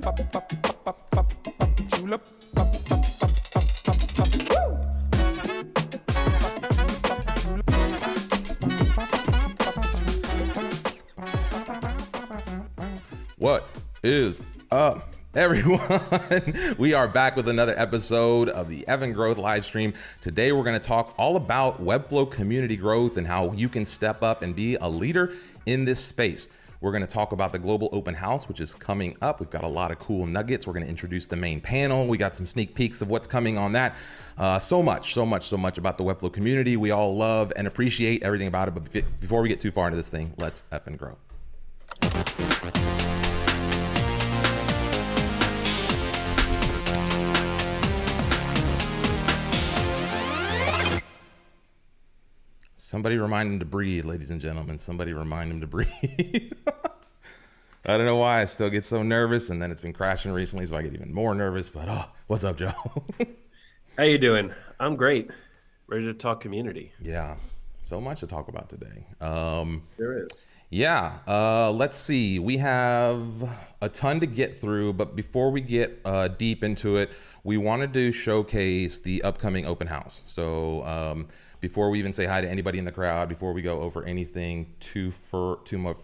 Julep. What is up, everyone? We are back with another episode of the Evan Growth live stream. Today, we're going to talk all about Webflow community growth and how you can step up and be a leader in this space. We're going to talk about the global open house, which is coming up. We've got a lot of cool nuggets. We're going to introduce the main panel. We got some sneak peeks of what's coming on that. So much about the Webflow community. We all love and appreciate everything about it. But before we get too far into this thing, let's F and grow. Somebody remind him to breathe, ladies and gentlemen. Somebody remind him to breathe. I don't know why I still get so nervous, and then it's been crashing recently, so I get even more nervous. But what's up, Joe? How you doing? I'm great. Ready to talk community. Yeah, so much to talk about today. There is. Yeah, let's see. We have a ton to get through, but before we get deep into it, we wanted to showcase the upcoming open house. So before we even say hi to anybody in the crowd, before we go over anything too much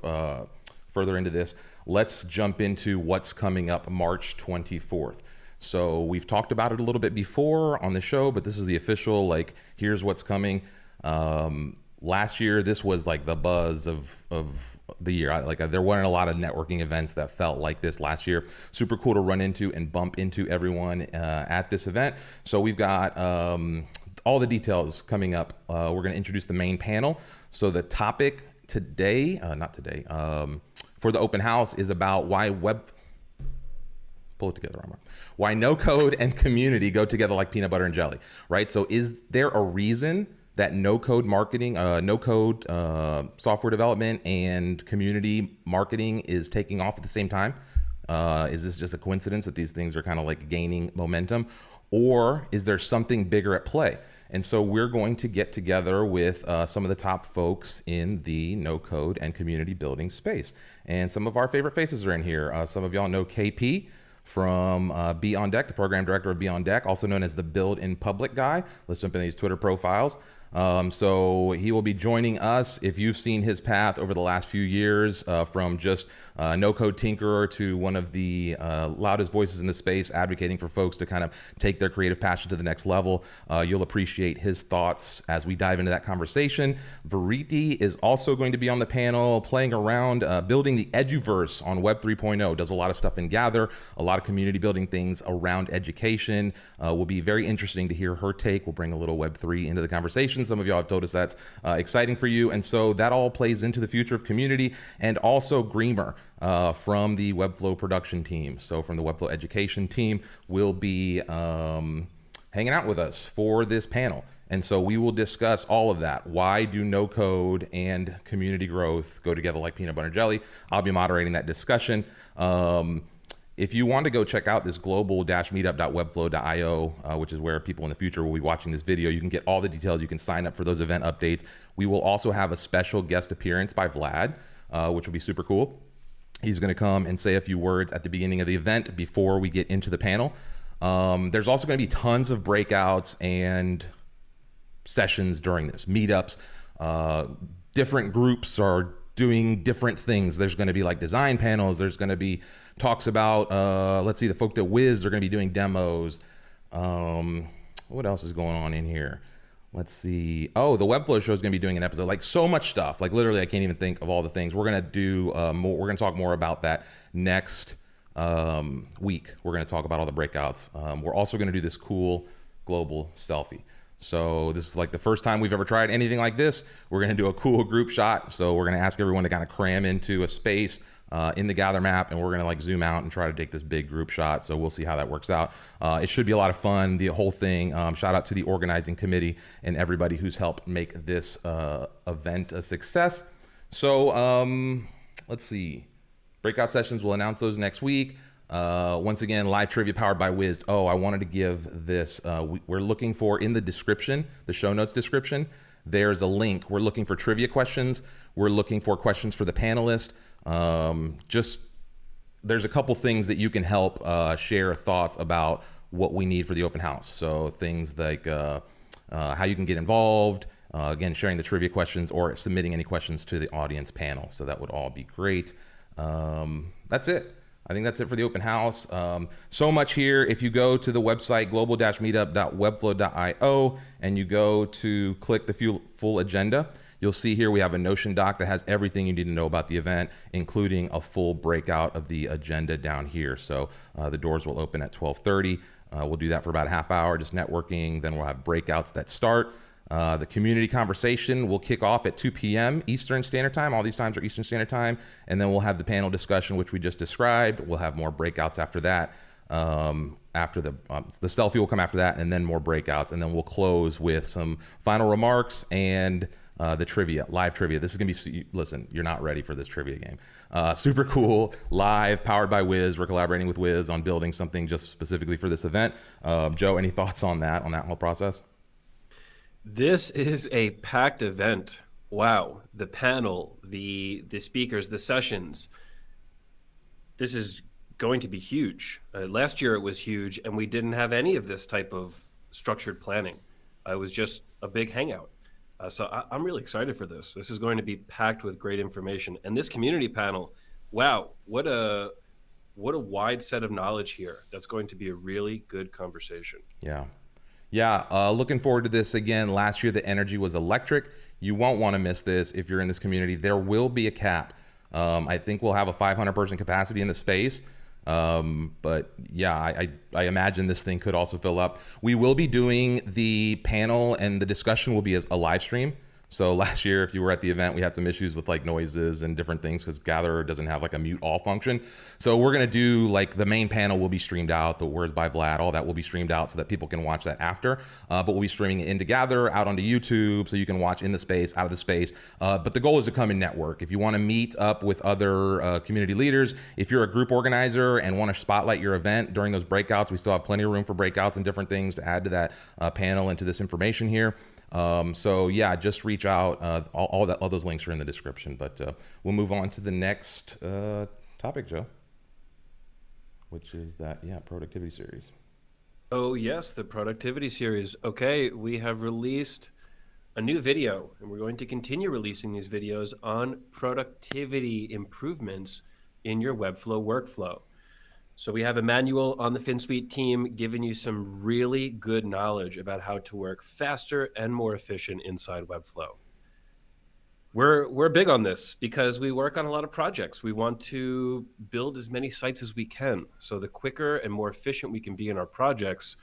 further into this, let's jump into what's coming up March 24th. So we've talked about it a little bit before on the show, but this is the official, like, here's what's coming. Last year, this was like the buzz of the year. There weren't a lot of networking events that felt like this last year. Super cool to run into and bump into everyone at this event. So we've got all the details coming up. We're going to introduce the main panel. So the topic today, for the open house is about why why no code and community go together like peanut butter and jelly, right? So is there a reason that no code marketing, no code software development and community marketing is taking off at the same time? Is this just a coincidence that these things are kind of like gaining momentum? Or is there something bigger at play? And so we're going to get together with some of the top folks in the no code and community building space. And some of our favorite faces are in here. Some of y'all know KP from Be On Deck, the program director of Be On Deck, also known as the Build in Public guy. Let's jump into these Twitter profiles. So he will be joining us. If you've seen his path over the last few years, from just no-code tinkerer to one of the loudest voices in the space, advocating for folks to kind of take their creative passion to the next level, you'll appreciate his thoughts as we dive into that conversation. Veriti is also going to be on the panel, playing around, building the Eduverse on Web 3.0, does a lot of stuff in Gather, a lot of community building things around education. Will be very interesting to hear her take. We'll bring a little Web 3 into the conversation. Some of y'all have told us that's exciting for you. And so that all plays into the future of community. And also Greamer from the Webflow production team. So from the Webflow education team will be hanging out with us for this panel. And so we will discuss all of that. Why do no code and community growth go together like peanut butter and jelly? I'll be moderating that discussion. If you want to go check out this global-meetup.webflow.io, which is where people in the future will be watching this video, you can get all the details. You can sign up for those event updates. We will also have a special guest appearance by Vlad, which will be super cool. He's going to come and say a few words at the beginning of the event before we get into the panel. There's also going to be tons of breakouts and sessions during this, meetups. Different groups are doing different things. There's going to be like design panels. There's going to be talks about, let's see, the folk at Wiz are going to be doing demos. What else is going on in here? Let's see. Oh, the Webflow show is going to be doing an episode. Like, so much stuff. Like, literally, I can't even think of all the things. We're going to do more. We're going to talk more about that next week. We're going to talk about all the breakouts. We're also going to do this cool global selfie. So this is like the first time we've ever tried anything like this. We're going to do a cool group shot. So we're going to ask everyone to kind of cram into a space in the Gather map, and we're going to like zoom out and try to take this big group shot. So we'll see how that works out. It should be a lot of fun, the whole thing. Shout out to the organizing committee and everybody who's helped make this event a success. So let's see. Breakout sessions, we'll announce those next week. Once again, live trivia powered by Wiz. Oh, I wanted to give this, we're looking for, in the description, the show notes description, there's a link. We're looking for trivia questions. We're looking for questions for the panelists. Just there's a couple things that you can help share thoughts about what we need for the open house. So things like how you can get involved, again, sharing the trivia questions or submitting any questions to the audience panel. So that would all be great. That's it. I think that's it for the open house. So much here. If you go to the website global-meetup.webflow.io and you go to click the full agenda, you'll see here we have a Notion doc that has everything you need to know about the event, including a full breakout of the agenda down here. So the doors will open at 12:30. We'll do that for about a half hour, just networking. Then we'll have breakouts that start. The community conversation will kick off at 2 p.m. Eastern Standard Time. All these times are Eastern Standard Time. And then we'll have the panel discussion, which we just described. We'll have more breakouts after that. After the selfie will come after that, and then more breakouts. And then we'll close with some final remarks and the trivia, live trivia. This is going to be, listen, you're not ready for this trivia game. Super cool, live, powered by Wiz. We're collaborating with Wiz on building something just specifically for this event. Joe, any thoughts on that whole process? This is a packed event. Wow. The panel, the speakers, the sessions. This is going to be huge. Last year it was huge, and we didn't have any of this type of structured planning. It was just a big hangout. So I'm really excited for this. This is going to be packed with great information. And this community panel, wow, what a wide set of knowledge here. That's going to be a really good conversation. Yeah. Looking forward to this again. Last year, the energy was electric. You won't want to miss this if you're in this community. There will be a cap. I think we'll have a 500 person capacity in the space. But yeah, I imagine this thing could also fill up. We will be doing the panel, and the discussion will be a live stream. So last year, if you were at the event, we had some issues with like noises and different things because Gatherer doesn't have like a mute all function. So we're going to do like the main panel will be streamed out. The words by Vlad, all that will be streamed out so that people can watch that after. But we'll be streaming it into Gatherer, out onto YouTube, so you can watch in the space, out of the space. But the goal is to come and network. If you want to meet up with other community leaders, if you're a group organizer and want to spotlight your event during those breakouts, we still have plenty of room for breakouts and different things to add to that panel and to this information here. So yeah, just reach out. All those links are in the description, but we'll move on to the next topic, Joe, which is that, productivity series. Oh yes, the productivity series. Okay, we have released a new video, and we're going to continue releasing these videos on productivity improvements in your Webflow workflow. So we have Emmanuel on the Finsweet team giving you some really good knowledge about how to work faster and more efficient inside Webflow. We're big on this because we work on a lot of projects. We want to build as many sites as we can. So the quicker and more efficient we can be in our projects,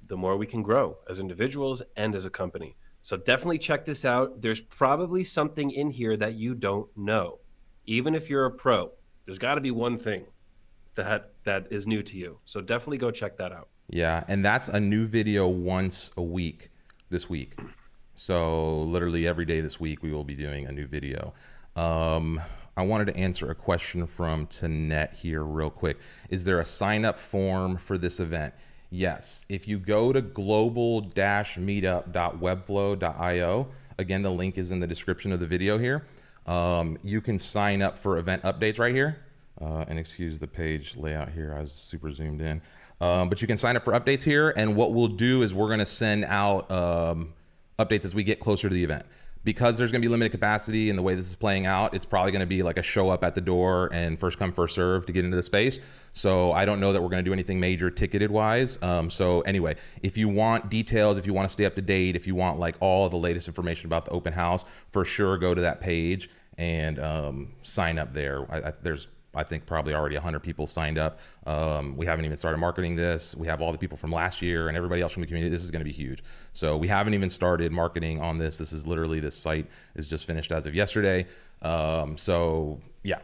the more we can grow as individuals and as a company. So definitely check this out. There's probably something in here that you don't know. Even if you're a pro, there's got to be one thing that is new to you. So definitely go check that out. Yeah, and that's a new video once a week this week. So literally every day this week we will be doing a new video. I wanted to answer a question from Tanette here real quick. Is there a sign-up form for this event? Yes. If you go to global-meetup.webflow.io, again, the link is in the description of the video here. You can sign up for event updates right here. And excuse the page layout here, I was super zoomed in. But you can sign up for updates here, and what we'll do is we're gonna send out updates as we get closer to the event. Because there's gonna be limited capacity and the way this is playing out, it's probably gonna be like a show up at the door and first come, first serve to get into the space. So I don't know that we're gonna do anything major ticketed wise. So anyway, if you want details, if you wanna stay up to date, if you want like all the latest information about the open house, for sure go to that page and sign up there. There's I think probably already 100 people signed up. We haven't even started marketing this. We have all the people from last year and everybody else from the community. This is going to be huge. So we haven't even started marketing on this. This is literally, this site is just finished as of yesterday. So yeah,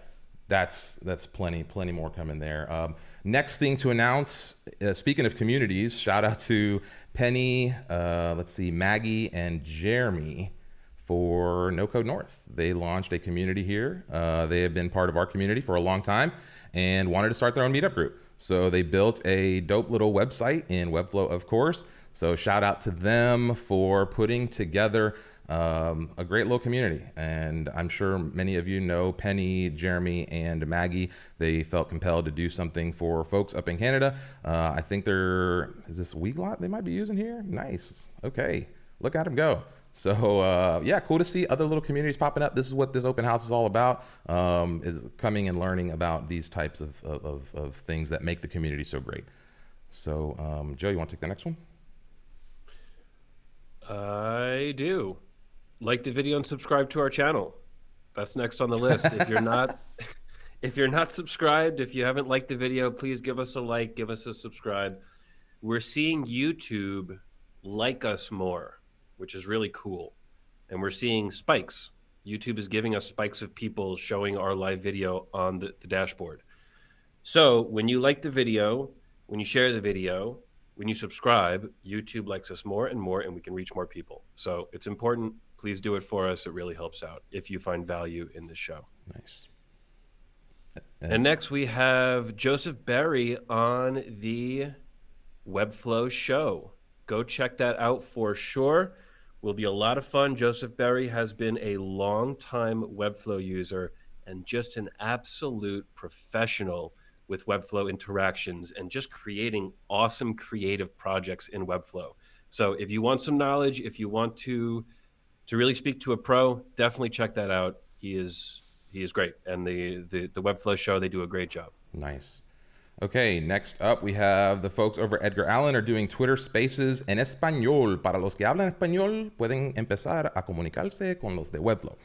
that's plenty more coming there. Next thing to announce, speaking of communities, shout out to Penny, Maggie and Jeremy for No Code North. They launched a community here. They have been part of our community for a long time and wanted to start their own meetup group. So they built a dope little website in Webflow, of course. So shout out to them for putting together A great little community. And I'm sure many of you know Penny, Jeremy, and Maggie. They felt compelled to do something for folks up in Canada. I think is this Weglot they might be using here? Nice. Okay. Look at them go. So yeah, cool to see other little communities popping up. This is what this open house is all about, is coming and learning about these types of things that make the community so great. So Joe, you want to take the next one? I do. Like the video and subscribe to our channel. That's next on the list. If you're not subscribed, if you haven't liked the video, please give us a like, give us a subscribe. We're seeing YouTube like us more, which is really cool. And we're seeing spikes. YouTube is giving us spikes of people showing our live video on the dashboard. So when you like the video, when you share the video, when you subscribe, YouTube likes us more and more, and we can reach more people. So it's important. Please do it for us. It really helps out if you find value in this show. Nice. And next we have Joseph Berry on the Webflow show. Go check that out for sure. Will be a lot of fun. Joseph Berry has been a long-time Webflow user and just an absolute professional with Webflow interactions and just creating awesome creative projects in Webflow. So if you want some knowledge, if you want to really speak to a pro, definitely check that out. He is great. And the Webflow show, they do a great job. Nice. Okay, next up we have the folks over at Edgar Allan are doing Twitter Spaces en español. Para los que hablan español, pueden empezar a comunicarse con los de Webflow.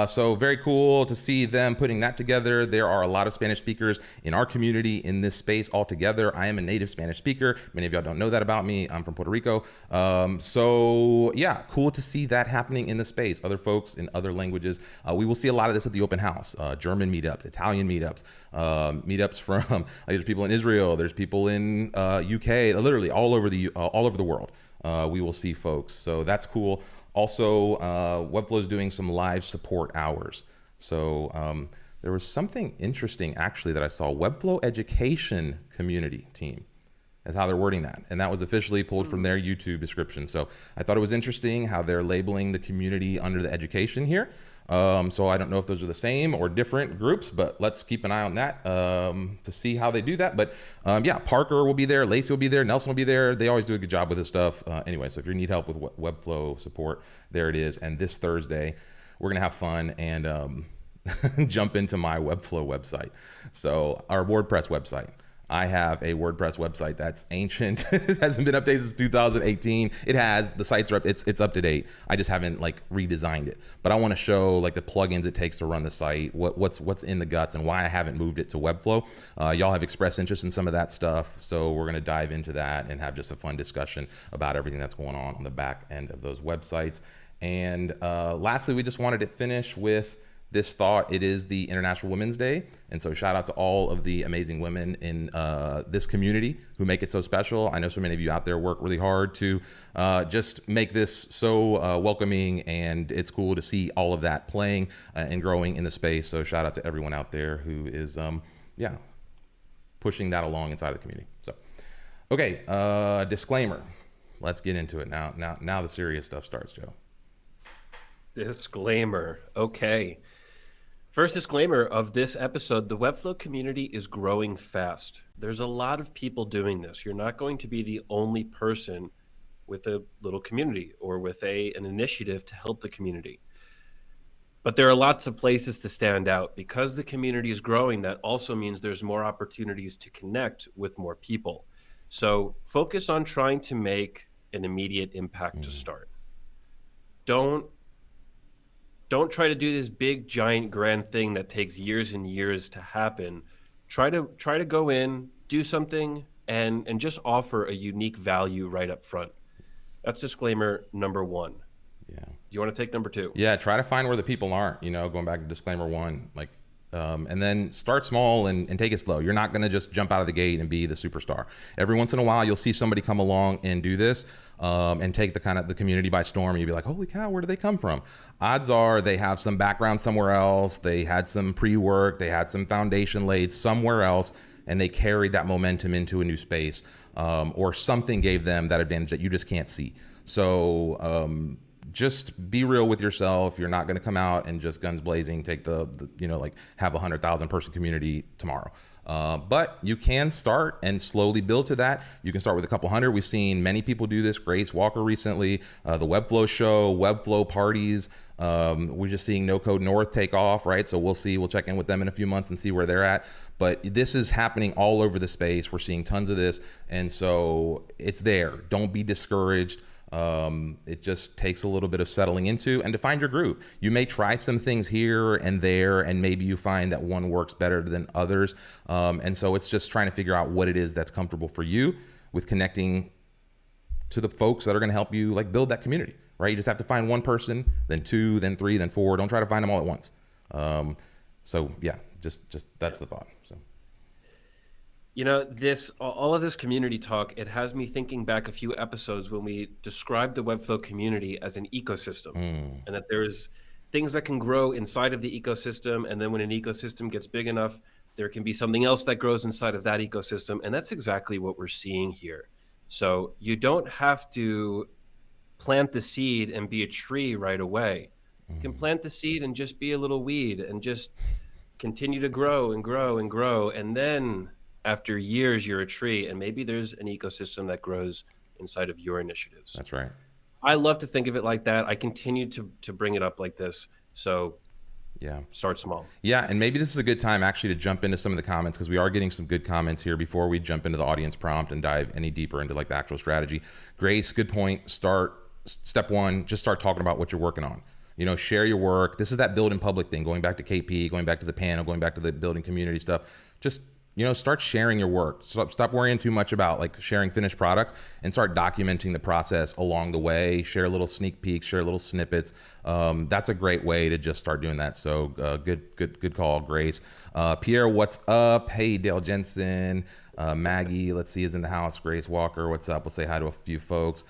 So very cool to see them putting that together. There are a lot of Spanish speakers in our community in this space altogether. I am a native Spanish speaker. Many of y'all don't know that about me. I'm from Puerto Rico. So yeah, cool to see that happening in the space. Other folks in other languages. We will see a lot of this at the open house. German meetups, Italian meetups, meetups from there's people in Israel, there's people in UK, literally all over the world. We will see folks, so that's cool. Also, Webflow is doing some live support hours. So there was something interesting actually that I saw. Webflow Education Community Team is how they're wording that, and that was officially pulled from their YouTube description. So I thought it was interesting how they're labeling the community under the education here. So I don't know if those are the same or different groups, but let's keep an eye on that to see how they do that. But yeah, Parker will be there, Lacey will be there, Nelson will be there. They always do a good job with this stuff. Anyway, so if you need help with Webflow support, there it is. And this Thursday, we're going to have fun and jump into my Webflow website. So our WordPress website. I have a WordPress website that's ancient. It hasn't been updated since 2018. It has, the sites are up, it's up to date. I just haven't like redesigned it. But I want to show like the plugins it takes to run the site, what's in the guts and why I haven't moved it to Webflow. Y'all have expressed interest in some of that stuff. So we're going to dive into that and have just a fun discussion about everything that's going on the back end of those websites. And lastly, we just wanted to finish with this thought. It is the International Women's Day. And so shout out to all of the amazing women in this community who make it so special. I know so many of you out there work really hard to just make this so welcoming, and it's cool to see all of that playing and growing in the space. So shout out to everyone out there who is, yeah, pushing that along inside of the community. So, okay, disclaimer. Let's get into it now. Now the serious stuff starts, Joe. Disclaimer. Okay. First disclaimer of this episode, the Webflow community is growing fast. There's a lot of people doing this. You're not going to be the only person with a little community or with an initiative to help the community. But there are lots of places to stand out. Because the community is growing, that also means there's more opportunities to connect with more people. So focus on trying to make an immediate impact to start. Don't try to do this big, giant, grand thing that takes years and years to happen. Try to go in, do something, and just offer a unique value right up front. That's disclaimer number one. Yeah. You want to take number two? Yeah, try to find where the people aren't, going back to disclaimer one, and then start small and take it slow. You're not going to just jump out of the gate and be the superstar. Every once in a while, you'll see somebody come along and do this and take the community by storm. You'll be like, holy cow, where do they come from? Odds are they have some background somewhere else. They had some pre-work. They had some foundation laid somewhere else, and they carried that momentum into a new space, or something gave them that advantage that you just can't see. So just be real with yourself. You're not going to come out and just guns blazing take like have 100,000 person community tomorrow. But you can start and slowly build to that. You can start with a couple hundred. We've seen many people do this. Grace Walker recently, the Webflow show, Webflow parties. We're just seeing No Code North take off, right? So we'll see. We'll check in with them in a few months and see where they're at. But this is happening all over the space. We're seeing tons of this. And so it's there. Don't be discouraged. It just takes a little bit of settling into and to find your groove. You may try some things here and there, and maybe you find that one works better than others. And so it's just trying to figure out what it is that's comfortable for you with connecting to the folks that are going to help you like build that community, right? You just have to find one person, then two, then three, then four. Don't try to find them all at once. So yeah, just that's the thought. So. You know, all of this community talk, it has me thinking back a few episodes when we described the Webflow community as an ecosystem, and that there's things that can grow inside of the ecosystem. And then when an ecosystem gets big enough, there can be something else that grows inside of that ecosystem. And that's exactly what we're seeing here. So you don't have to plant the seed and be a tree right away. You can plant the seed and just be a little weed and just continue to grow and grow and grow. And then after years, you're a tree, and maybe there's an ecosystem that grows inside of your initiatives. That's right. I love to think of it like that. I continue to bring it up like this. So yeah, start small. Yeah, and maybe this is a good time actually to jump into some of the comments, because we are getting some good comments here before we jump into the audience prompt and dive any deeper into like the actual strategy. Grace, good point. Step one, just start talking about what you're working on. You know, share your work. This is that build in public thing, going back to KP, going back to the panel, going back to the building community stuff. Just, you know, start sharing your work. Stop worrying too much about like sharing finished products, and start documenting the process along the way. Share little sneak peeks, share little snippets. That's a great way to just start doing that. So good call, Grace. Pierre, what's up? Hey, Dale Jensen. Maggie, let's see, is in the house. Grace Walker, what's up? We'll say hi to a few folks.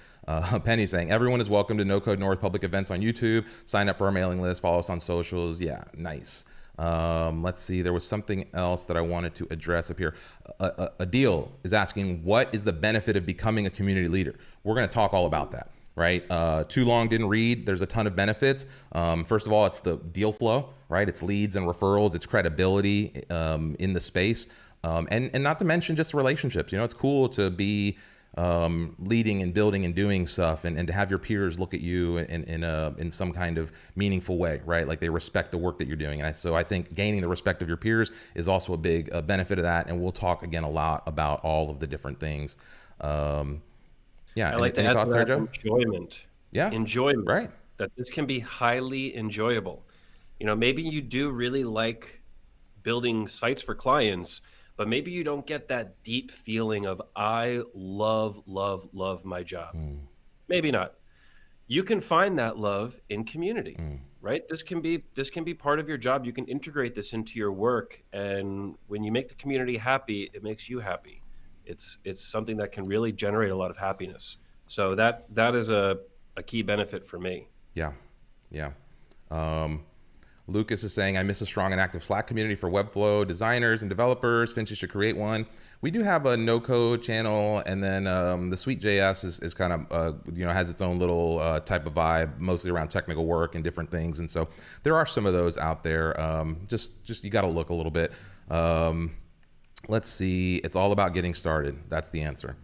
Penny saying, everyone is welcome to No Code North public events on YouTube. Sign up for our mailing list. Follow us on socials. Yeah, nice. Let's see, there was something else that I wanted to address up here. Adil is asking, what is the benefit of becoming a community leader? We're going to talk all about that, right? Too long didn't read. There's a ton of benefits. First of all, it's the deal flow, right? It's leads and referrals. It's credibility in the space. And not to mention just relationships. You know, it's cool to be leading and building and doing stuff, and to have your peers look at you in some kind of meaningful way, right? Like they respect the work that you're doing. And so I think gaining the respect of your peers is also a big benefit of that. And we'll talk again a lot about all of the different things. Yeah. I like to add thoughts there, Joe? enjoyment. Yeah. Enjoyment. Right. That this can be highly enjoyable. You know, maybe you do really like building sites for clients, but maybe you don't get that deep feeling of, I love my job. Maybe not. You can find that love in community, right? This can be part of your job. You can integrate this into your work. And when you make the community happy, it makes you happy. It's something that can really generate a lot of happiness. So that is a key benefit for me. Yeah. Yeah. Lucas is saying, I miss a strong and active Slack community for Webflow designers and developers. Finsweet should create one. We do have a no-code channel, and then the Sweet.js is kind of, has its own little type of vibe, mostly around technical work and different things. And so there are some of those out there. Just you got to look a little bit. Let's see. It's all about getting started. That's the answer.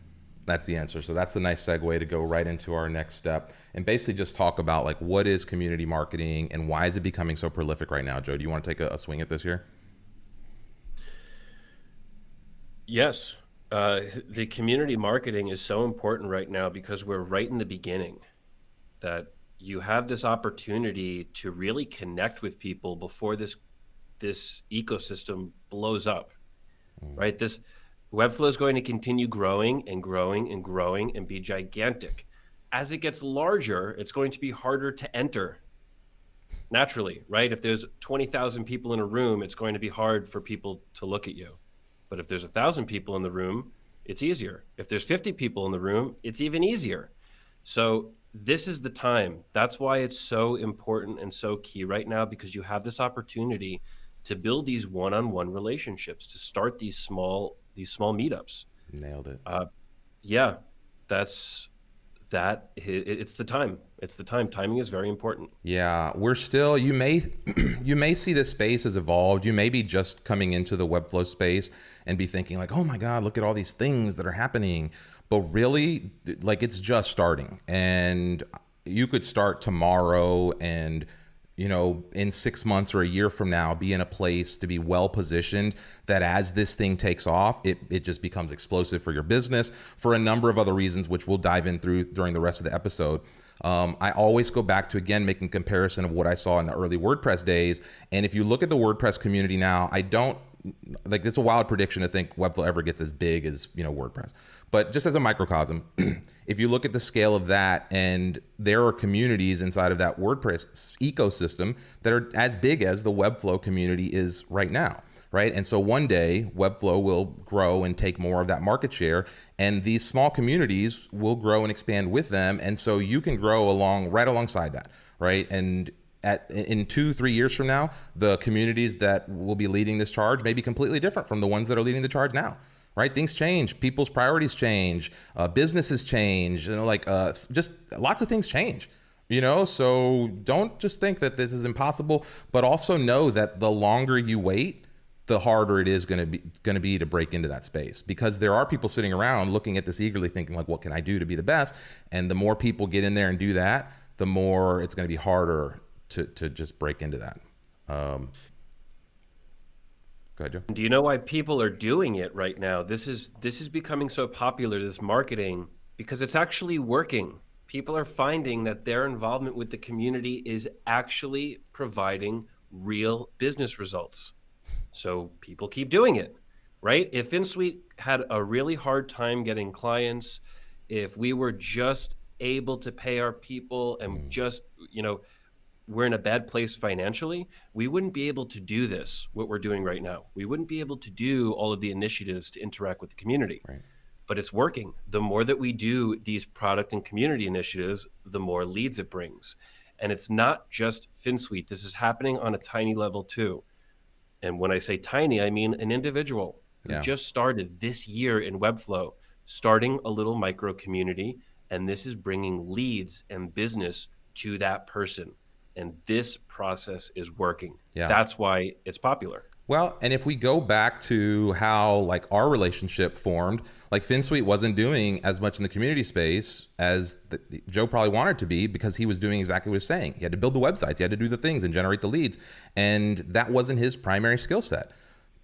So that's a nice segue to go right into our next step and basically just talk about like what is community marketing and why is it becoming so prolific right now. Joe, do you want to take a swing at this here? Yes. The community marketing is so important right now because we're right in the beginning, that you have this opportunity to really connect with people before this ecosystem blows up, right? This Webflow is going to continue growing and growing and growing and be gigantic. As it gets larger, it's going to be harder to enter naturally, right? If there's 20,000 people in a room, it's going to be hard for people to look at you. But if there's 1,000 people in the room, it's easier. If there's 50 people in the room, it's even easier. So this is the time. That's why it's so important and so key right now, because you have this opportunity to build these one-on-one relationships, to start these small meetups. Nailed it. Yeah, that's it's the time. It's the time. Timing is very important. Yeah, we're still, you may you may see this space has evolved. You may be just coming into the Webflow space and be thinking like, "Oh my God, look at all these things that are happening." But really, like it's just starting. And you could start tomorrow and in 6 months or a year from now, be in a place to be well positioned that as this thing takes off, it just becomes explosive for your business for a number of other reasons, which we'll dive in through during the rest of the episode. I always go back to, again, making comparison of what I saw in the early WordPress days. And if you look at the WordPress community now, I don't like, it's a wild prediction to think Webflow ever gets as big as, WordPress. But just as a microcosm, if you look at the scale of that, and there are communities inside of that WordPress ecosystem that are as big as the Webflow community is right now. Right. And so one day Webflow will grow and take more of that market share, and these small communities will grow and expand with them. And so you can grow right alongside that. Right. And in 2-3 years from now, the communities that will be leading this charge may be completely different from the ones that are leading the charge now. Right. Things change. People's priorities change. Businesses change. Just lots of things change. So don't just think that this is impossible, but also know that the longer you wait, the harder it is going to be to break into that space, because there are people sitting around looking at this eagerly thinking like, what can I do to be the best? And the more people get in there and do that, the more it's going to be harder to just break into that. Go ahead, Joe. Do you know why people are doing it right now? This is becoming so popular, this marketing, because it's actually working. People are finding that their involvement with the community is actually providing real business results. So people keep doing it, right? If Finsweet had a really hard time getting clients, if we were just able to pay our people and just, we're in a bad place financially, we wouldn't be able to do this, what we're doing right now. We wouldn't be able to do all of the initiatives to interact with the community. Right. But it's working. The more that we do these product and community initiatives, the more leads it brings. And it's not just Finsweet. This is happening on a tiny level too. And when I say tiny, I mean an individual who just started this year in Webflow, starting a little micro community. And this is bringing leads and business to that person. And this process is working. Yeah. That's why it's popular. Well, and if we go back to how like our relationship formed, like Finsweet wasn't doing as much in the community space as Joe probably wanted to be, because he was doing exactly what he was saying. He had to build the websites, he had to do the things and generate the leads. And that wasn't his primary skill set.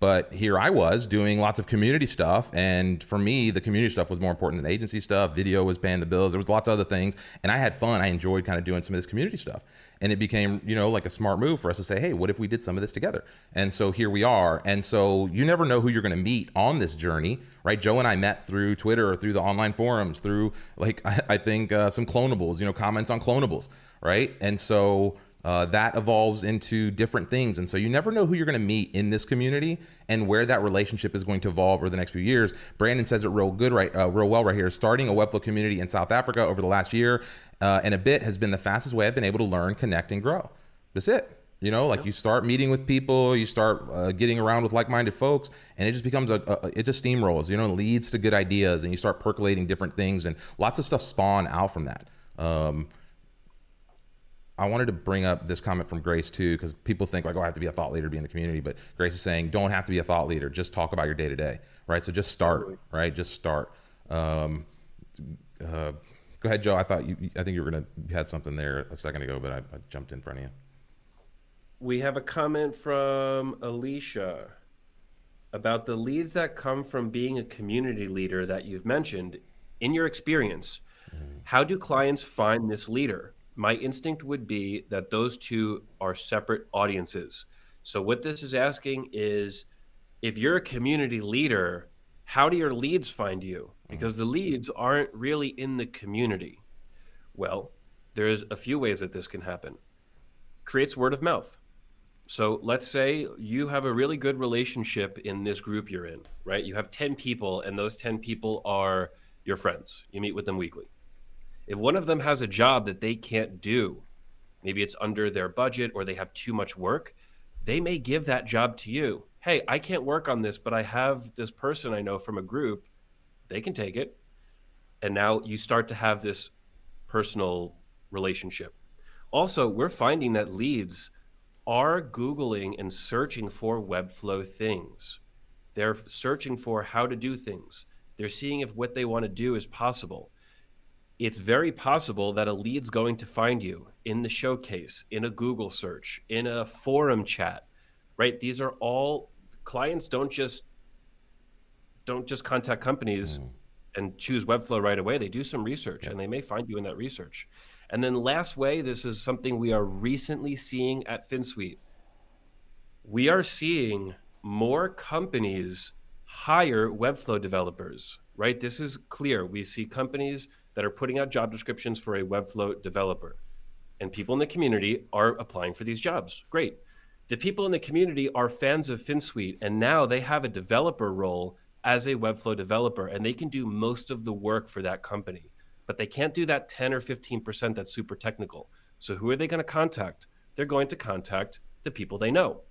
But here I was doing lots of community stuff. And for me, the community stuff was more important than agency stuff. Video was paying the bills. There was lots of other things. And I had fun. I enjoyed kind of doing some of this community stuff. And it became, like a smart move for us to say, hey, what if we did some of this together? And so here we are. And so you never know who you're going to meet on this journey, right? Joe and I met through Twitter or through the online forums, through I think some clonables, comments on clonables, right? And so that evolves into different things. And so you never know who you're going to meet in this community and where that relationship is going to evolve over the next few years. Brandon says it real well right here. Starting a Webflow community in South Africa over the last year and a bit has been the fastest way I've been able to learn, connect, and grow. That's it. You start meeting with people, you start getting around with like-minded folks, and it just becomes it just steamrolls, leads to good ideas, and you start percolating different things, and lots of stuff spawn out from that. I wanted to bring up this comment from Grace too, because people think like, oh, I have to be a thought leader to be in the community. But Grace is saying, don't have to be a thought leader. Just talk about your day to day, right? So just start, right? Just start. Go ahead, Joe. I think you had something there a second ago, but I jumped in front of you. We have a comment from Alicia about the leads that come from being a community leader that you've mentioned. In your experience, how do clients find this leader? My instinct would be that those two are separate audiences. So what this is asking is, if you're a community leader, how do your leads find you? Because the leads aren't really in the community. Well, there's a few ways that this can happen. Creates word of mouth. So let's say you have a really good relationship in this group you're in, right? You have 10 people, and those 10 people are your friends. You meet with them weekly. If one of them has a job that they can't do, maybe it's under their budget or they have too much work, they may give that job to you. Hey, I can't work on this, but I have this person I know from a group. They can take it. And now you start to have this personal relationship. Also, we're finding that leads are Googling and searching for Webflow things. They're searching for how to do things. They're seeing if what they want to do is possible. It's very possible that a lead's going to find you in the showcase, in a Google search, in a forum chat, right? These are all clients don't just contact companies and choose Webflow right away. They do some research and they may find you in that research. And then last way, this is something we are recently seeing at Finsweet. We are seeing more companies hire Webflow developers, right? This is clear. We see companies that are putting out job descriptions for a Webflow developer, and people in the community are applying for these jobs. Great. The people in the community are fans of Finsweet, and now they have a developer role as a Webflow developer, and they can do most of the work for that company. But they can't do that 10 or 15% that's super technical. So who are they going to contact? They're going to contact the people they know.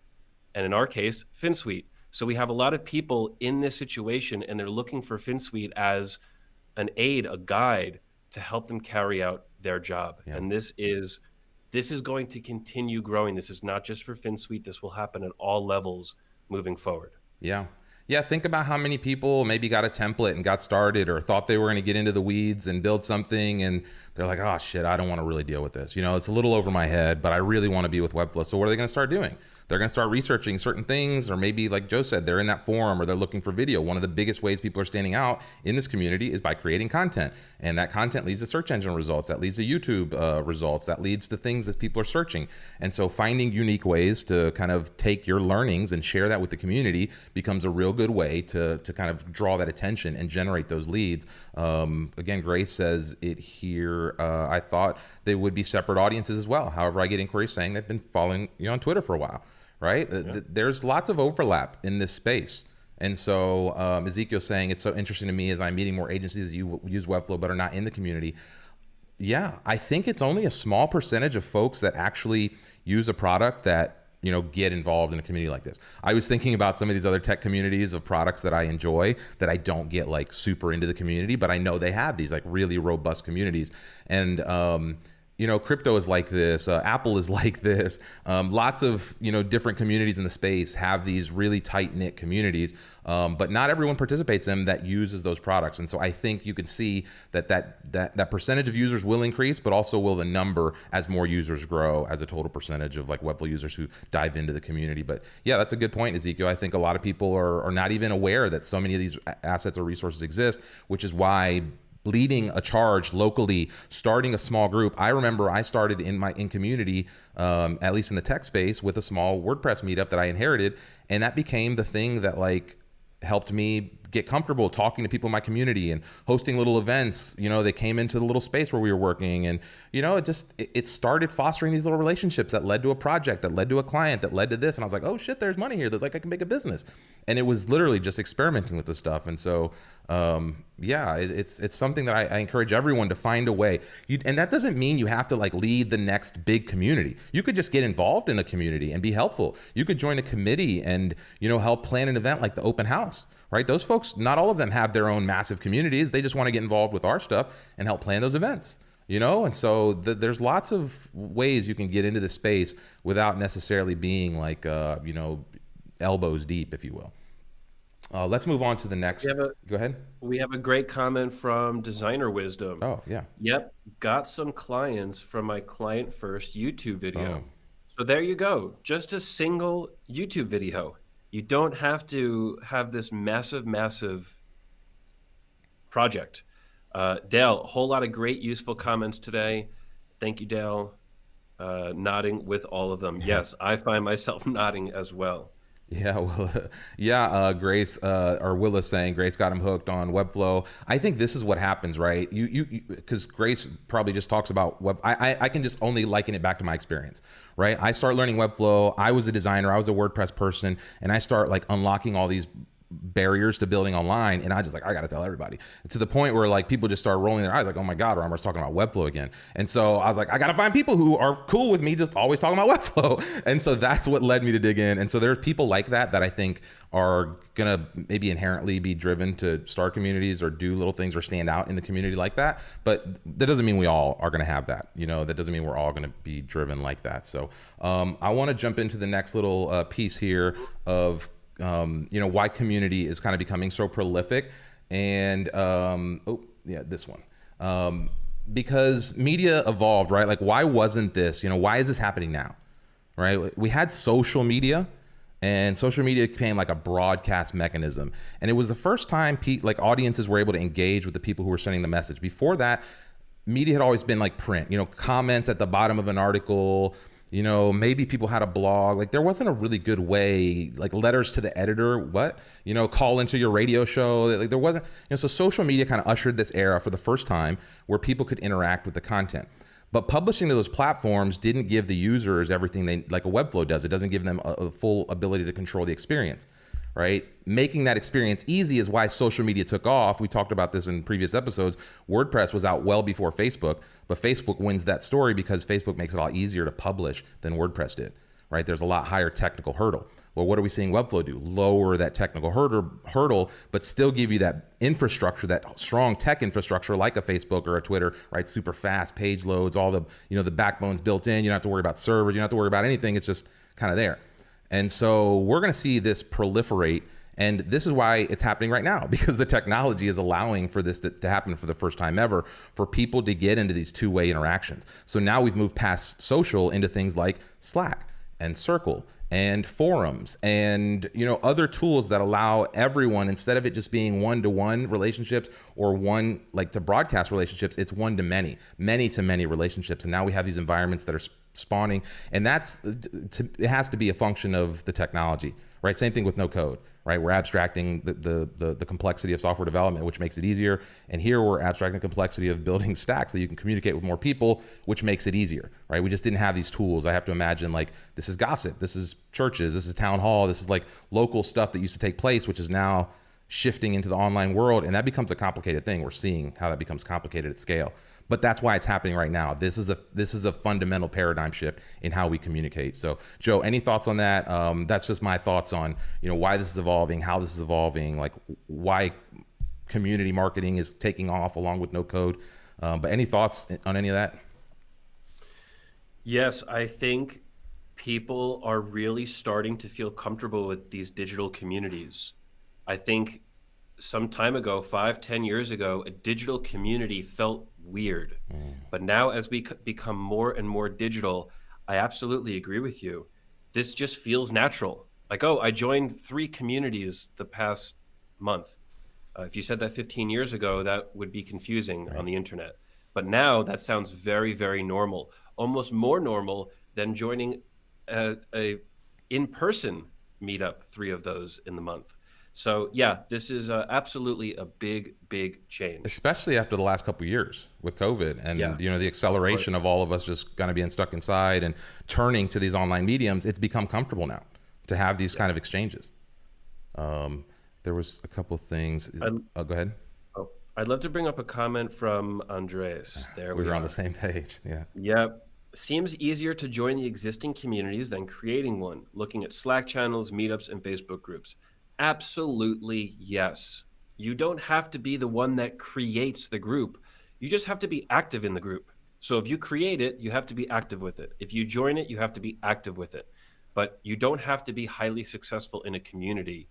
And in our case, Finsweet. So we have a lot of people in this situation, and they're looking for Finsweet as an aid, a guide to help them carry out their job. Yeah. And this is going to continue growing. This is not just for Finsweet. This will happen at all levels moving forward. Yeah. Yeah, think about how many people maybe got a template and got started or thought they were going to get into the weeds and build something, and they're like, oh shit, I don't want to really deal with this. It's a little over my head, but I really want to be with Webflow. So what are they going to start doing? They're going to start researching certain things, or maybe like Joe said, they're in that forum or they're looking for video. One of the biggest ways people are standing out in this community is by creating content. And that content leads to search engine results. That leads to YouTube results. That leads to things that people are searching. And so finding unique ways to kind of take your learnings and share that with the community becomes a real good way to kind of draw that attention and generate those leads. Again, Grace says it here. I thought they would be separate audiences as well. However, I get inquiries saying they've been following you on Twitter for a while. Right? Yeah. There's lots of overlap in this space. And so Ezekiel's saying it's so interesting to me as I'm meeting more agencies that use Webflow but are not in the community. Yeah, I think it's only a small percentage of folks that actually use a product that, get involved in a community like this. I was thinking about some of these other tech communities of products that I enjoy that I don't get like super into the community, but I know they have these like really robust communities. And crypto is like this. Apple is like this. Lots of different communities in the space have these really tight knit communities, but not everyone participates in them that uses those products. And so I think you can see that percentage of users will increase, but also will the number as more users grow as a total percentage of like Webflow users who dive into the community. But yeah, that's a good point, Ezekiel. I think a lot of people are not even aware that so many of these assets or resources exist, which is why leading a charge locally, starting a small group. I remember I started in community, at least in the tech space, with a small WordPress meetup that I inherited, and that became the thing that like helped me get comfortable talking to people in my community and hosting little events. They came into the little space where we were working, and it started fostering these little relationships that led to a project, that led to a client, that led to this, and I was like, oh shit, there's money here. That like I can make a business. And it was literally just experimenting with this stuff. And so it's something that I encourage everyone to find a way. And that doesn't mean you have to like lead the next big community. You could just get involved in a community and be helpful. You could join a committee and help plan an event like the open house. Right? Those folks, not all of them have their own massive communities. They just want to get involved with our stuff and help plan those events. And so there's lots of ways you can get into the space without necessarily being like elbows deep, if you will. Let's move on to the next. Go ahead. We have a great comment from Designer Wisdom. Oh, yeah. Yep. Got some clients from my client first YouTube video. So there you go. Just a single YouTube video. You don't have to have this massive, massive project. Dale, a whole lot of great, useful comments today. Thank you, Dale. Nodding with all of them. Yes, I find myself nodding as well. Yeah, well, Grace or Willa saying Grace got him hooked on Webflow. I think this is what happens, right? You because Grace probably just talks about web. I can just only liken it back to my experience, right? I start learning Webflow. I was a designer. I was a WordPress person, and I start like unlocking all these barriers to building online. And I just like, I got to tell everybody, to the point where like people just start rolling their eyes like, oh my God, Romer's talking about Webflow again. And so I was like, I got to find people who are cool with me just always talking about Webflow. And so that's what led me to dig in. And so there's people like that I think are going to maybe inherently be driven to start communities or do little things or stand out in the community like that. But that doesn't mean we all are going to have that. That doesn't mean we're all going to be driven like that. So I want to jump into the next little piece here of why community is kind of becoming so prolific. And this one. Because media evolved, right? Like, why wasn't this, why is this happening now, right? We had social media, and social media became like a broadcast mechanism. And it was the first time audiences were able to engage with the people who were sending the message. Before that, media had always been like print, comments at the bottom of an article, maybe people had a blog. Like, there wasn't a really good way, like letters to the editor, call into your radio show. Like, there wasn't, so social media kind of ushered this era for the first time where people could interact with the content. But publishing to those platforms didn't give the users everything like a Webflow does. It doesn't give them a full ability to control the experience, right? Making that experience easy is why social media took off. We talked about this in previous episodes. WordPress was out well before Facebook, but Facebook wins that story because Facebook makes it a lot easier to publish than WordPress did, right? There's a lot higher technical hurdle. Well, what are we seeing Webflow do? Lower that technical hurdle, but still give you that infrastructure, that strong tech infrastructure like a Facebook or a Twitter, right? Super fast page loads, all the, the backbone's built in. You don't have to worry about servers. You don't have to worry about anything. It's just kind of there. And so we're going to see this proliferate. And this is why it's happening right now, because the technology is allowing for this to happen for the first time ever, for people to get into these two-way interactions. So now we've moved past social into things like Slack and Circle and forums and other tools that allow everyone, instead of it just being one-to-one relationships or one like to broadcast relationships, it's one-to-many, many-to-many relationships. And now we have these environments that are spawning, and it has to be a function of the technology, right? Same thing with no code, right? We're abstracting the complexity of software development, which makes it easier. And here we're abstracting the complexity of building stacks so you can communicate with more people, which makes it easier, right? We just didn't have these tools. I have to imagine like this is gossip, this is churches, this is town hall, this is like local stuff that used to take place, which is now shifting into the online world. And that becomes a complicated thing. We're seeing how that becomes complicated at scale. But that's why it's happening right now. This is a fundamental paradigm shift in how we communicate. So, Joe, any thoughts on that? That's just my thoughts on why this is evolving, how this is evolving, like why community marketing is taking off along with no code. But any thoughts on any of that? Yes, I think people are really starting to feel comfortable with these digital communities. I think some time ago, 5-10 years ago, a digital community felt weird. But now as we become more and more digital, I absolutely agree with you. This just feels natural. Like, oh, I joined 3 communities the past month. If you said that 15 years ago, that would be confusing on the internet. But now that sounds very, very normal, almost more normal than joining a in-person meetup, 3 of those in the month. So yeah, this is absolutely a big, big change. Especially after the last couple of years with COVID and the acceleration of all of us just kind of being stuck inside and turning to these online mediums. It's become comfortable now to have these kind of exchanges. There was a couple of things. Go ahead. Oh, I'd love to bring up a comment from Andres. There we were are on the same page. Yeah. Yep. Seems easier to join the existing communities than creating one. Looking at Slack channels, meetups, and Facebook groups. Absolutely, yes. You don't have to be the one that creates the group. You just have to be active in the group. So if you create it, you have to be active with it. If you join it, you have to be active with it. But you don't have to be highly successful in a community.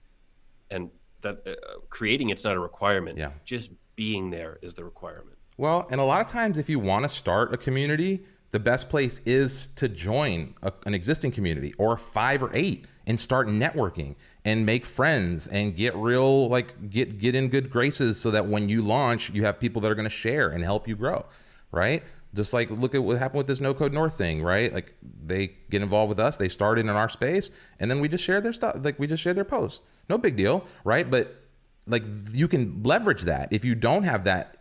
And that creating it's not a requirement. Yeah. Just being there is the requirement. Well, and a lot of times if you want to start a community, the best place is to join an existing community or 5 or 8 and start networking and make friends and get real, like get in good graces so that when you launch, you have people that are going to share and help you grow, right? Just like look at what happened with this No Code North thing, right? Like they get involved with us, they started in our space, and then we just share their stuff, like we just share their posts. No big deal, right? But like you can leverage that. If you don't have that,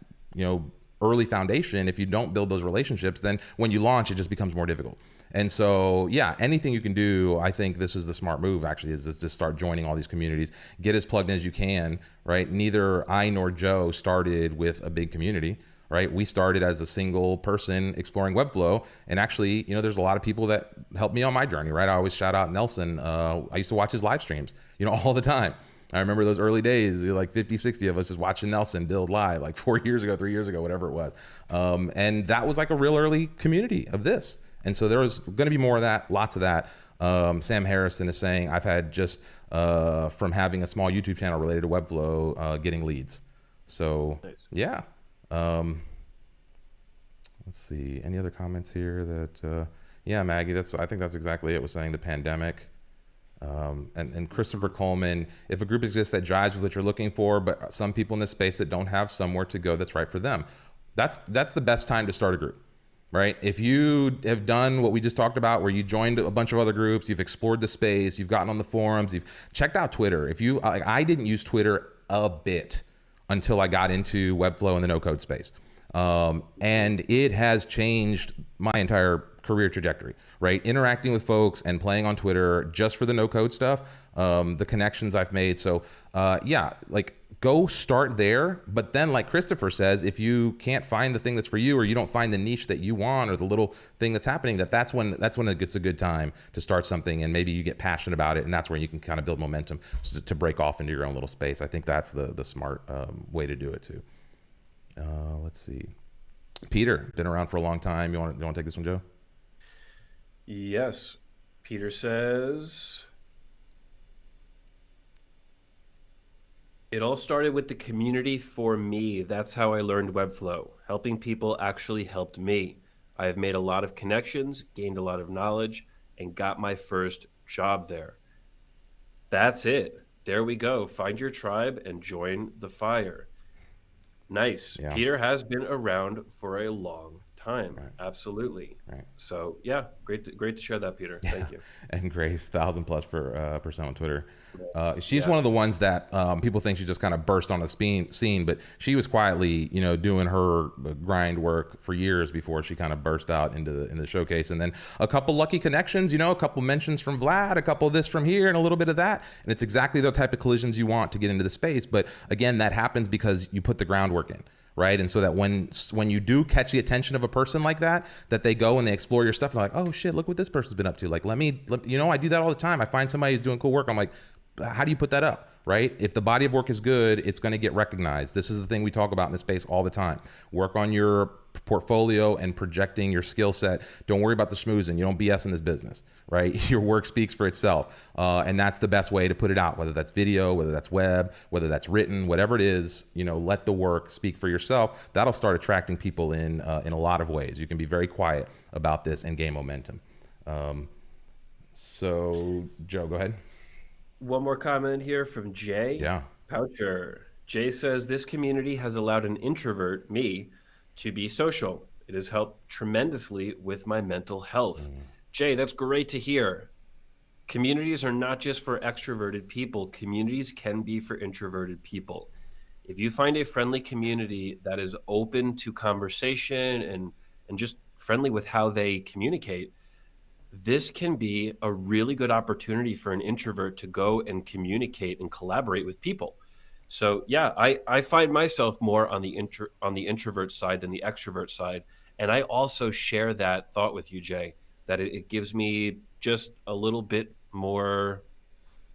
early foundation, if you don't build those relationships, then when you launch, it just becomes more difficult. And so, yeah, anything you can do, I think this is the smart move, actually, is just start joining all these communities. Get as plugged in as you can, right? Neither I nor Joe started with a big community, right? We started as a single person exploring Webflow. And actually, there's a lot of people that helped me on my journey, right? I always shout out Nelson. I used to watch his live streams, all the time. I remember those early days, like 50, 60 of us just watching Nelson build live, like 4 years ago, 3 years ago, whatever it was. And that was like a real early community of this. And so there was going to be more of that, lots of that. Sam Harrison is saying, I've had just from having a small YouTube channel related to Webflow, getting leads. So Nice. yeah. Let's see, any other comments here that, yeah, Maggie, I think that's exactly it, was saying the pandemic. And Christopher Coleman, if a group exists that jives with what you're looking for, but some people in this space that don't have somewhere to go that's right for them, that's the best time to start a group, right? If you have done what we just talked about, where you joined a bunch of other groups, you've explored the space, you've gotten on the forums, you've checked out Twitter. I didn't use Twitter a bit until I got into Webflow and the no-code space. And it has changed my entire career trajectory, right? Interacting with folks and playing on Twitter just for the no-code stuff, the connections I've made. So yeah, like go start there. But then, like Christopher says, if you can't find the thing that's for you, or you don't find the niche that you want, or the little thing that's happening, that's when it's a good time to start something, and maybe you get passionate about it, and that's where you can kind of build momentum to break off into your own little space. I think that's the smart way to do it too. Let's see. Peter, been around for a long time. You want to take this one, Joe? Yes. Peter says, it all started with the community for me. That's how I learned Webflow. Helping people actually helped me. I have made a lot of connections, gained a lot of knowledge, and got my first job there. That's it. There we go. Find your tribe and join the fire. Nice. Yeah. Peter has been around for a long time. Right. Absolutely. Right. So yeah, great to share that, Peter. Yeah. Thank you. And Grace, 1,000+ percent on Twitter. She's one of the ones that people think she just kind of burst on the scene, but she was quietly, doing her grind work for years before she kind of burst out into the showcase. And then a couple lucky connections, a couple mentions from Vlad, a couple of this from here, and a little bit of that. And it's exactly the type of collisions you want to get into the space. But again, that happens because you put the groundwork in. Right. And so that when you do catch the attention of a person like that they go and they explore your stuff, and they're like, oh shit, look what this person's been up to. Like, let me, I do that all the time. I find somebody who's doing cool work. I'm like, how do you put that up? Right? If the body of work is good, it's going to get recognized. This is the thing we talk about in this space all the time. Work on your portfolio and projecting your skill set. Don't worry about the schmoozing. You don't BS in this business, right? Your work speaks for itself. And that's the best way to put it out, whether that's video, whether that's web, whether that's written, whatever it is, let the work speak for yourself. That'll start attracting people in a lot of ways. You can be very quiet about this and gain momentum. So Joe, go ahead. One more comment here from Jay. Yeah. Poucher. Jay says, this community has allowed an introvert, me, to be social. It has helped tremendously with my mental health. Jay, that's great to hear. Communities are not just for extroverted people. Communities can be for introverted people. If you find a friendly community that is open to conversation and just friendly with how they communicate, this can be a really good opportunity for an introvert to go and communicate and collaborate with people. So yeah, I find myself more on the introvert side than the extrovert side. And I also share that thought with you, Jay, that it gives me just a little bit more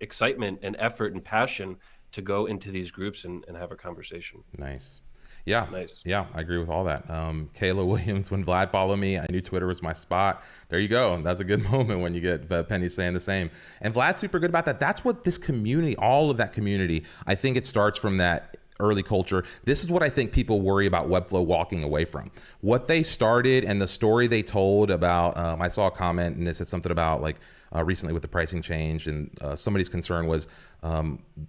excitement and effort and passion to go into these groups and have a conversation. Nice. Yeah. Nice. Yeah, I agree with all that. Kayla Williams, when Vlad followed me, I knew Twitter was my spot. There you go. That's a good moment when you get Penny saying the same. And Vlad's super good about that. That's what this community, all of that community, I think it starts from that early culture. This is what I think people worry about Webflow walking away from. What they started and the story they told about, I saw a comment and it said something about like recently with the pricing change, and somebody's concern was,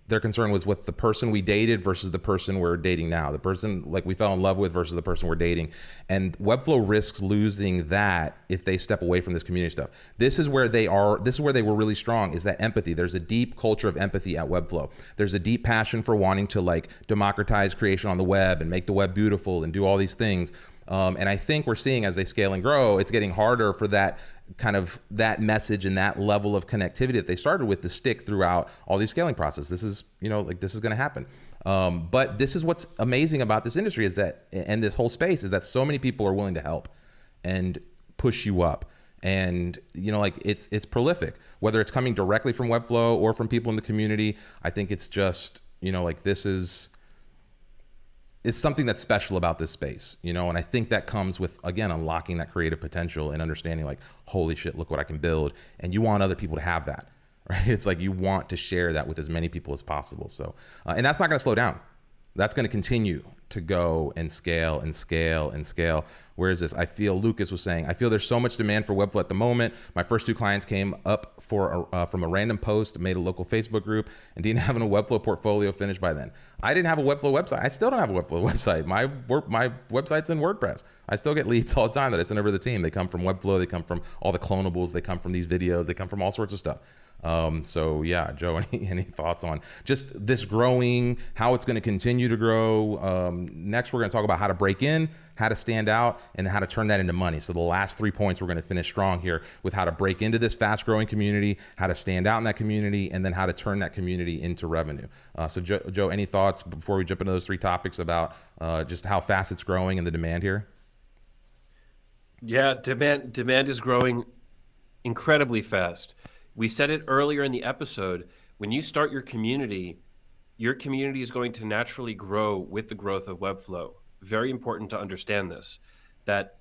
their concern was with the person we dated versus the person we're dating now, the person like we fell in love with versus the person we're dating. And Webflow risks losing that if they step away from this community stuff. This is where they were really strong, is that empathy. There's a deep culture of empathy at Webflow. There's a deep passion for wanting to like democratize creation on the web and make the web beautiful and do all these things. And I think we're seeing as they scale and grow, it's getting harder for that kind of that message and that level of connectivity that they started with to stick throughout all these scaling processes. This is, like this is going to happen. But this is what's amazing about this industry is that, and this whole space is that so many people are willing to help and push you up. And like it's prolific, whether it's coming directly from Webflow or from people in the community. I think it's just, like it's something that's special about this space, and I think that comes with, again, unlocking that creative potential and understanding like, holy shit, look what I can build. And you want other people to have that, right? It's like you want to share that with as many people as possible. So, and that's not going to slow down. That's going to continue to go and scale and scale and scale. Where is this? I feel Lucas was saying, I feel there's so much demand for Webflow at the moment. My first 2 clients came up from a random post, made a local Facebook group, and didn't have a Webflow portfolio finished by then. I didn't have a Webflow website. I still don't have a Webflow website. My website's in WordPress. I still get leads all the time that I send over to the team. They come from Webflow. They come from all the clonables. They come from these videos. They come from all sorts of stuff. So yeah, Joe, any thoughts on just this growing, how it's going to continue to grow? Next, we're going to talk about how to break in, how to stand out, and how to turn that into money. So the last 3 points, we're going to finish strong here with how to break into this fast growing community, how to stand out in that community, and then how to turn that community into revenue. So Joe, any thoughts before we jump into those 3 topics about just how fast it's growing and the demand here? Yeah, demand is growing incredibly fast. We said it earlier in the episode. When you start your community is going to naturally grow with the growth of Webflow. Very important to understand this, that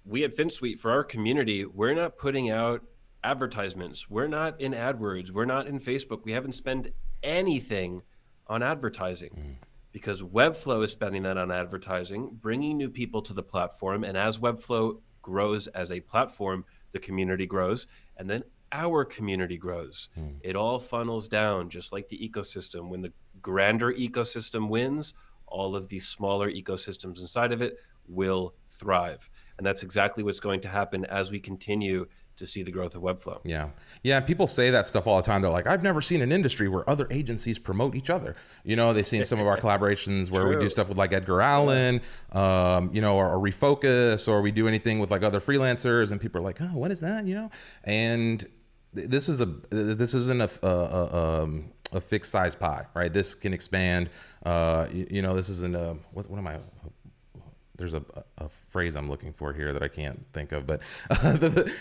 we at Finsweet, for our community, we're not putting out advertisements. We're not in AdWords. We're not in Facebook. We haven't spent anything on advertising because Webflow is spending that on advertising, bringing new people to the platform. And as Webflow grows as a platform, the community grows. And then our community grows. It all funnels down, just like the ecosystem. When the grander ecosystem wins, all of these smaller ecosystems inside of it will thrive. And that's exactly what's going to happen as we continue to see the growth of Webflow. Yeah. People say that stuff all the time. They're like, I've never seen an industry where other agencies promote each other. They've seen some of our collaborations where we do stuff with like Edgar Allan, or Refocus, or we do anything with like other freelancers, and people are like, oh, what is that? And this isn't a fixed size pie, right? This can expand. This isn't a what am I? There's a phrase I'm looking for here that I can't think of, but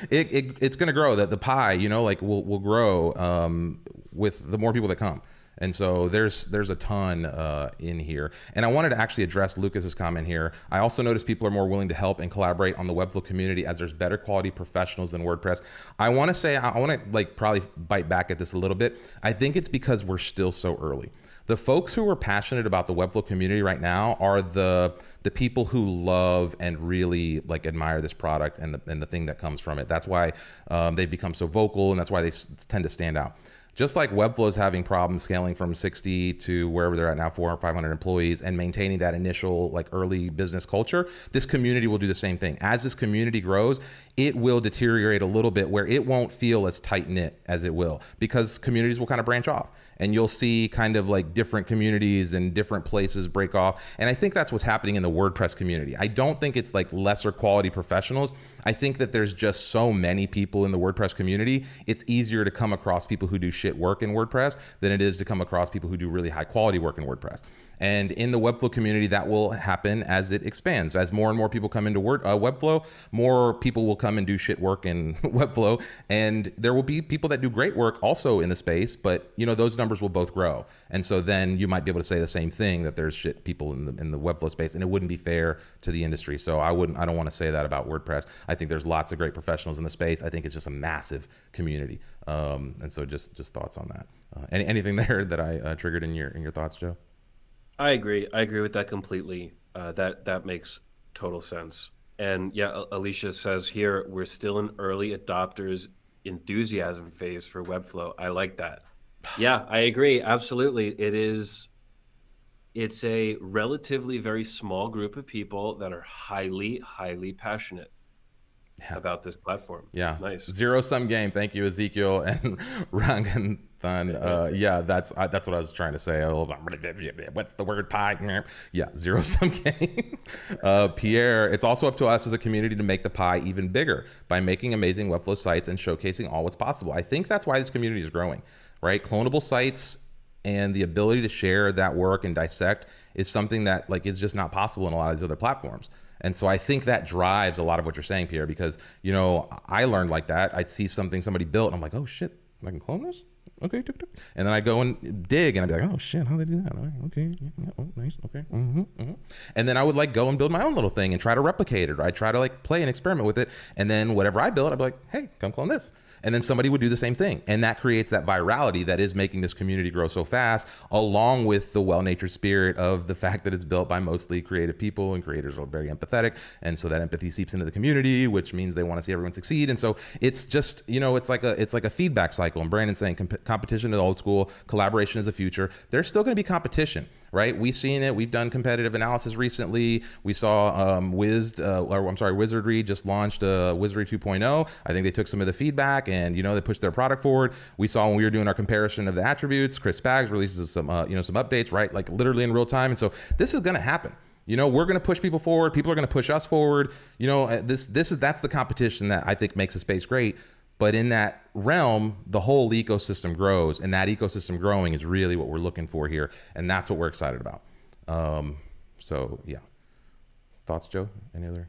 it's going to grow. That the pie, will grow with the more people that come. And so there's a ton in here. And I wanted to actually address Lucas's comment here. I also noticed people are more willing to help and collaborate on the Webflow community as there's better quality professionals than WordPress. I want to probably bite back at this a little bit. I think it's because we're still so early. The folks who are passionate about the Webflow community right now are the people who love and really admire this product and the thing that comes from it. That's why they've become so vocal, and that's why they tend to stand out. Just like Webflow is having problems scaling from 60 to wherever they're at now, 400 or 500 employees, and maintaining that initial early business culture, this community will do the same thing. As this community grows, it will deteriorate a little bit where it won't feel as tight knit as it will, because communities will kind of branch off, and you'll see kind of different communities and different places break off. And I think that's what's happening in the WordPress community. I don't think it's lesser quality professionals. I think that there's just so many people in the WordPress community. It's easier to come across people who do shit work in WordPress than it is to come across people who do really high quality work in WordPress. And in the Webflow community, that will happen as it expands. As more and more people come into Webflow, more people will come and do shit work in Webflow. And there will be people that do great work also in the space, but those numbers will both grow. And so then you might be able to say the same thing, that there's shit people in the Webflow space, and it wouldn't be fair to the industry. So I don't want to say that about WordPress. I think there's lots of great professionals in the space. I think it's just a massive community. And so just thoughts on that. Anything there that I triggered in your thoughts, Joe? I agree with that completely. That makes total sense. And yeah, Alicia says here, we're still in early adopters enthusiasm phase for Webflow. I like that. Yeah, I agree. Absolutely. It's a relatively very small group of people that are highly, highly passionate. about this platform. Yeah. Nice. Zero sum game. Thank you, Ezekiel and Rangan. Yeah, that's what I was trying to say. What's the word pie? Yeah, zero sum game. Pierre, it's also up to us as a community to make the pie even bigger by making amazing Webflow sites and showcasing all what's possible. I think that's why this community is growing, right? Clonable sites and the ability to share that work and dissect is something that like is just not possible in a lot of these other platforms. And so I think that drives a lot of what you're saying, Pierre, because, you know, I learned like that. I'd see something somebody built and I'm like, oh shit, I can clone this? Okay. And then I go and dig and I'd be like, oh shit, how did they do that? All right, okay. Yeah, oh, nice. Okay. And then I would like go and build my own little thing and try to replicate it. Or I'd try to like play and experiment with it. And then whatever I build, I'd be like, hey, come clone this. And then somebody would do the same thing. And that creates that virality that is making this community grow so fast, along with the well-natured spirit of the fact that it's built by mostly creative people, and creators are very empathetic. And so that empathy seeps into the community, which means they want to see everyone succeed. And so it's just, you know, it's like a feedback cycle. And Brandon's saying competition is old school, collaboration is the future. There's still going to be competition, right? We've seen it. We've done competitive analysis recently. We saw Wizardry just launched Wizardry 2.0. I think they took some of the feedback and, you know, they pushed their product forward. We saw when we were doing our comparison of the attributes, Chris Spags releases some, some updates, right? Like literally in real time. And so this is going to happen. You know, we're going to push people forward. People are going to push us forward. You know, that's the competition that I think makes a space great. But in that realm, the whole ecosystem grows, and that ecosystem growing is really what we're looking for here, and that's what we're excited about. So yeah, thoughts, Joe? Any other?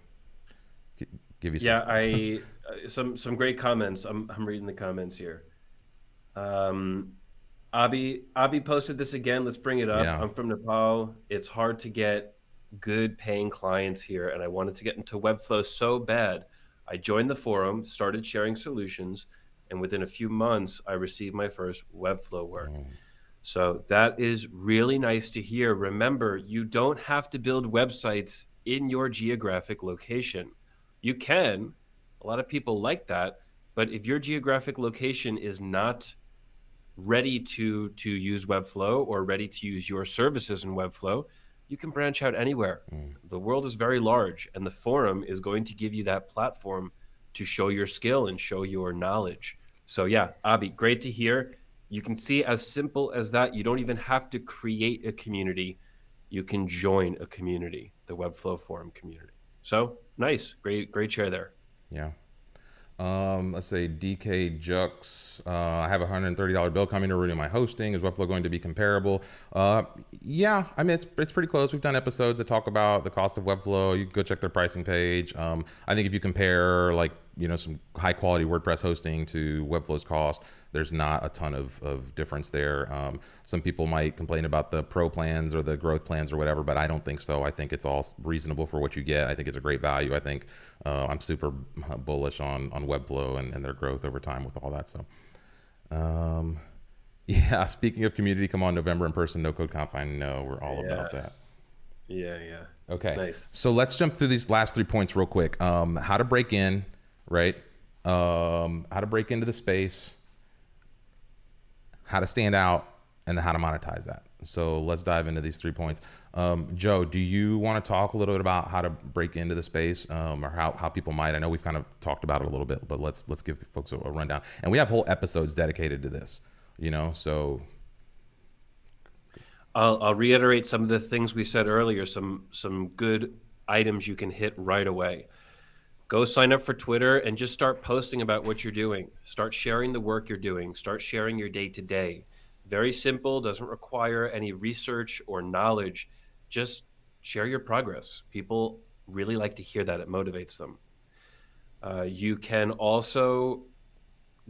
Give you some. Yeah, some great comments. I'm reading the comments here. Abhi posted this again. Let's bring it up. Yeah. I'm from Nepal. It's hard to get good paying clients here, and I wanted to get into Webflow so bad. I joined the forum, started sharing solutions, and within a few months, I received my first Webflow work. So that is really nice to hear. Remember, you don't have to build websites in your geographic location. You can. A lot of people like that. But if your geographic location is not ready to use Webflow or ready to use your services in Webflow, you can branch out anywhere. The world is very large, and the forum is going to give you that platform to show your skill and show your knowledge. So yeah, Abhi, great to hear. You can see as simple as that. You don't even have to create a community. You can join a community, the Webflow forum community. So nice, great share there. Yeah. Let's say DK Jux. I have a $130 bill coming to renew my hosting. Is Webflow going to be comparable? Yeah, I mean, it's pretty close. We've done episodes that talk about the cost of Webflow. You can go check their pricing page. I think if you compare like, you know, some high quality WordPress hosting to Webflow's cost, there's not a ton of difference there. Some people might complain about the pro plans or the growth plans or whatever, but I don't think so. I think it's all reasonable for what you get. I think it's a great value. I think I'm super bullish on Webflow and their growth over time with all that. So yeah, speaking of community, come on November in person, no code conf. I know we're all about that. Yeah. Okay. Nice. So let's jump through these last 3 points real quick. How to break in, right? How to break into the space, how to stand out, and then how to monetize that. So let's dive into these 3 points. Joe, do you want to talk a little bit about how to break into the space, or how people might? I know we've kind of talked about it a little bit, but let's give folks a rundown. And we have whole episodes dedicated to this, you know, so. I'll reiterate some of the things we said earlier, some good items you can hit right away. Go sign up for Twitter and just start posting about what you're doing. Start sharing the work you're doing. Start sharing your day-to-day. Very simple, doesn't require any research or knowledge. Just share your progress. People really like to hear that. It motivates them. You can also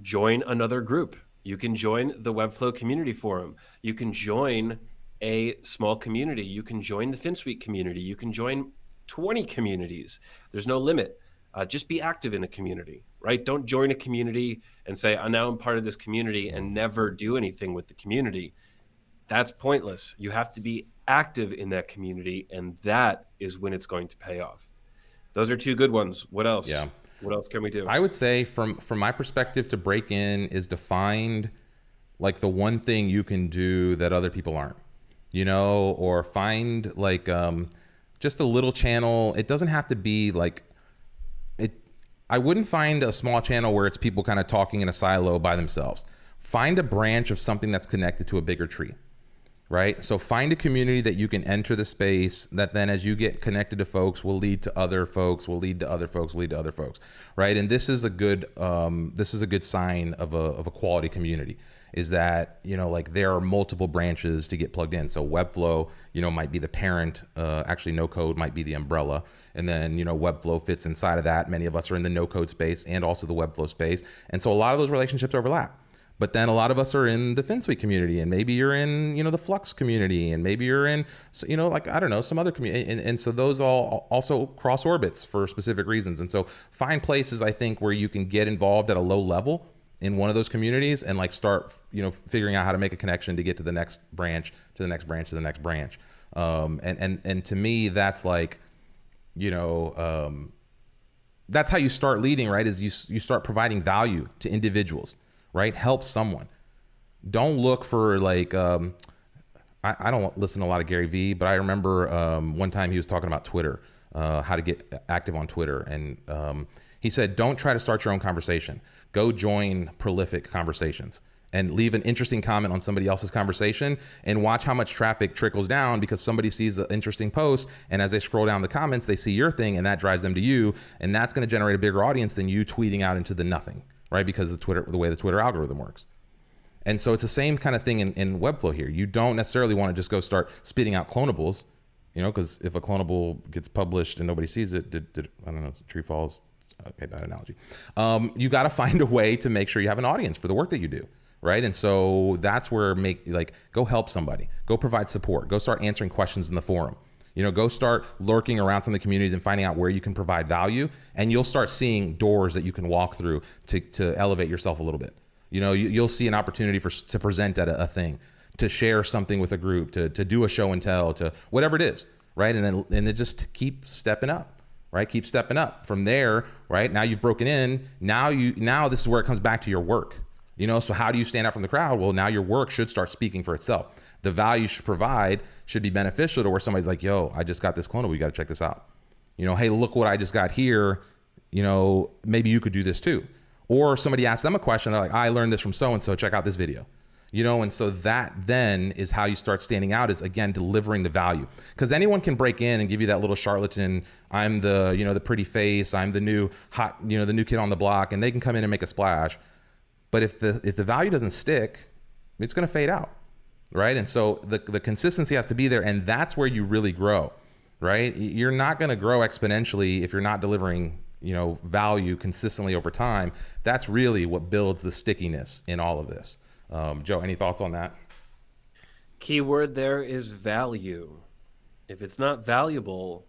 join another group. You can join the Webflow community forum. You can join a small community. You can join the Finsweet community. You can join 20 communities. There's no limit. Just be active in a community, right? Don't join a community and say, now I'm part of this community and never do anything with the community. That's pointless. You have to be active in that community, and that is when it's going to pay off. Those are 2 good ones. What else? Yeah. What else can we do? I would say from my perspective, to break in is to find like the one thing you can do that other people aren't, you know, or find like just a little channel. It doesn't have to be like I wouldn't find a small channel where it's people kind of talking in a silo by themselves. Find a branch of something that's connected to a bigger tree, right? So find a community that you can enter the space that then as you get connected to folks will lead to other folks, will lead to other folks, will lead to other folks, right? And this is a good sign of a quality community, is that, you know, like there are multiple branches to get plugged in. So Webflow, you know, might be the parent, actually no code might be the umbrella. And then, you know, Webflow fits inside of that. Many of us are in the no code space and also the Webflow space. And so a lot of those relationships overlap. But then a lot of us are in the Finsweet community, and maybe you're in, you know, the Flux community, and maybe you're in, you know, like, I don't know, some other community. And so those all also cross orbits for specific reasons. And so find places, I think, where you can get involved at a low level in one of those communities and like start, you know, figuring out how to make a connection to get to the next branch, to the next branch, to the next branch. And to me, that's like, you know, that's how you start leading, right? Is you start providing value to individuals. Right? Help someone. Don't look for like, I don't listen to a lot of Gary Vee, but I remember one time he was talking about Twitter, how to get active on Twitter. And he said, don't try to start your own conversation. Go join prolific conversations and leave an interesting comment on somebody else's conversation and watch how much traffic trickles down because somebody sees an interesting post. And as they scroll down the comments, they see your thing and that drives them to you. And that's going to generate a bigger audience than you tweeting out into the nothing. Right? Because the way the Twitter algorithm works. And so it's the same kind of thing in Webflow here. You don't necessarily want to just go start spitting out clonables, you know, because if a clonable gets published and nobody sees it, I don't know, tree falls, okay, bad analogy. You got to find a way to make sure you have an audience for the work that you do. Right? And so that's where go help somebody, go provide support, go start answering questions in the forum. You know, go start lurking around some of the communities and finding out where you can provide value, and you'll start seeing doors that you can walk through to elevate yourself a little bit. You know, you'll see an opportunity to present at a thing, to share something with a group, to do a show and tell, to whatever it is, right? And then just keep stepping up, right? Keep stepping up from there, right? Now you've broken in. Now this is where it comes back to your work. You know, so how do you stand out from the crowd? Well, now your work should start speaking for itself. The value you should provide should be beneficial to where somebody's like, yo, I just got this clonable. You got to check this out. You know, hey, look what I just got here. You know, maybe you could do this too. Or somebody asks them a question. They're like, I learned this from so-and-so. Check out this video. You know, and so that then is how you start standing out, is again, delivering the value. Because anyone can break in and give you that little charlatan, I'm the, you know, the pretty face, I'm the new hot, you know, the new kid on the block, and they can come in and make a splash. But if the value doesn't stick, it's going to fade out. Right. And so the consistency has to be there. And that's where you really grow. Right. You're not going to grow exponentially if you're not delivering, you know, value consistently over time. That's really what builds the stickiness in all of this. Joe, any thoughts on that? Key word there is value. If it's not valuable,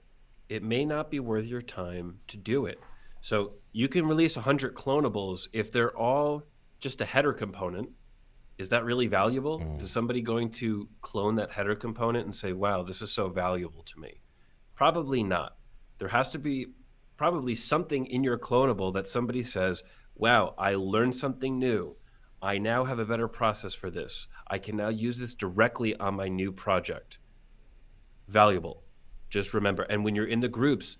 it may not be worth your time to do it. So you can release 100 clonables if they're all just a header component. Is that really valuable? Is somebody going to clone that header component and say, wow, this is so valuable to me? Probably not. There has to be probably something in your clonable that somebody says, wow, I learned something new. I now have a better process for this. I can now use this directly on my new project. Valuable. Just remember. And when you're in the groups,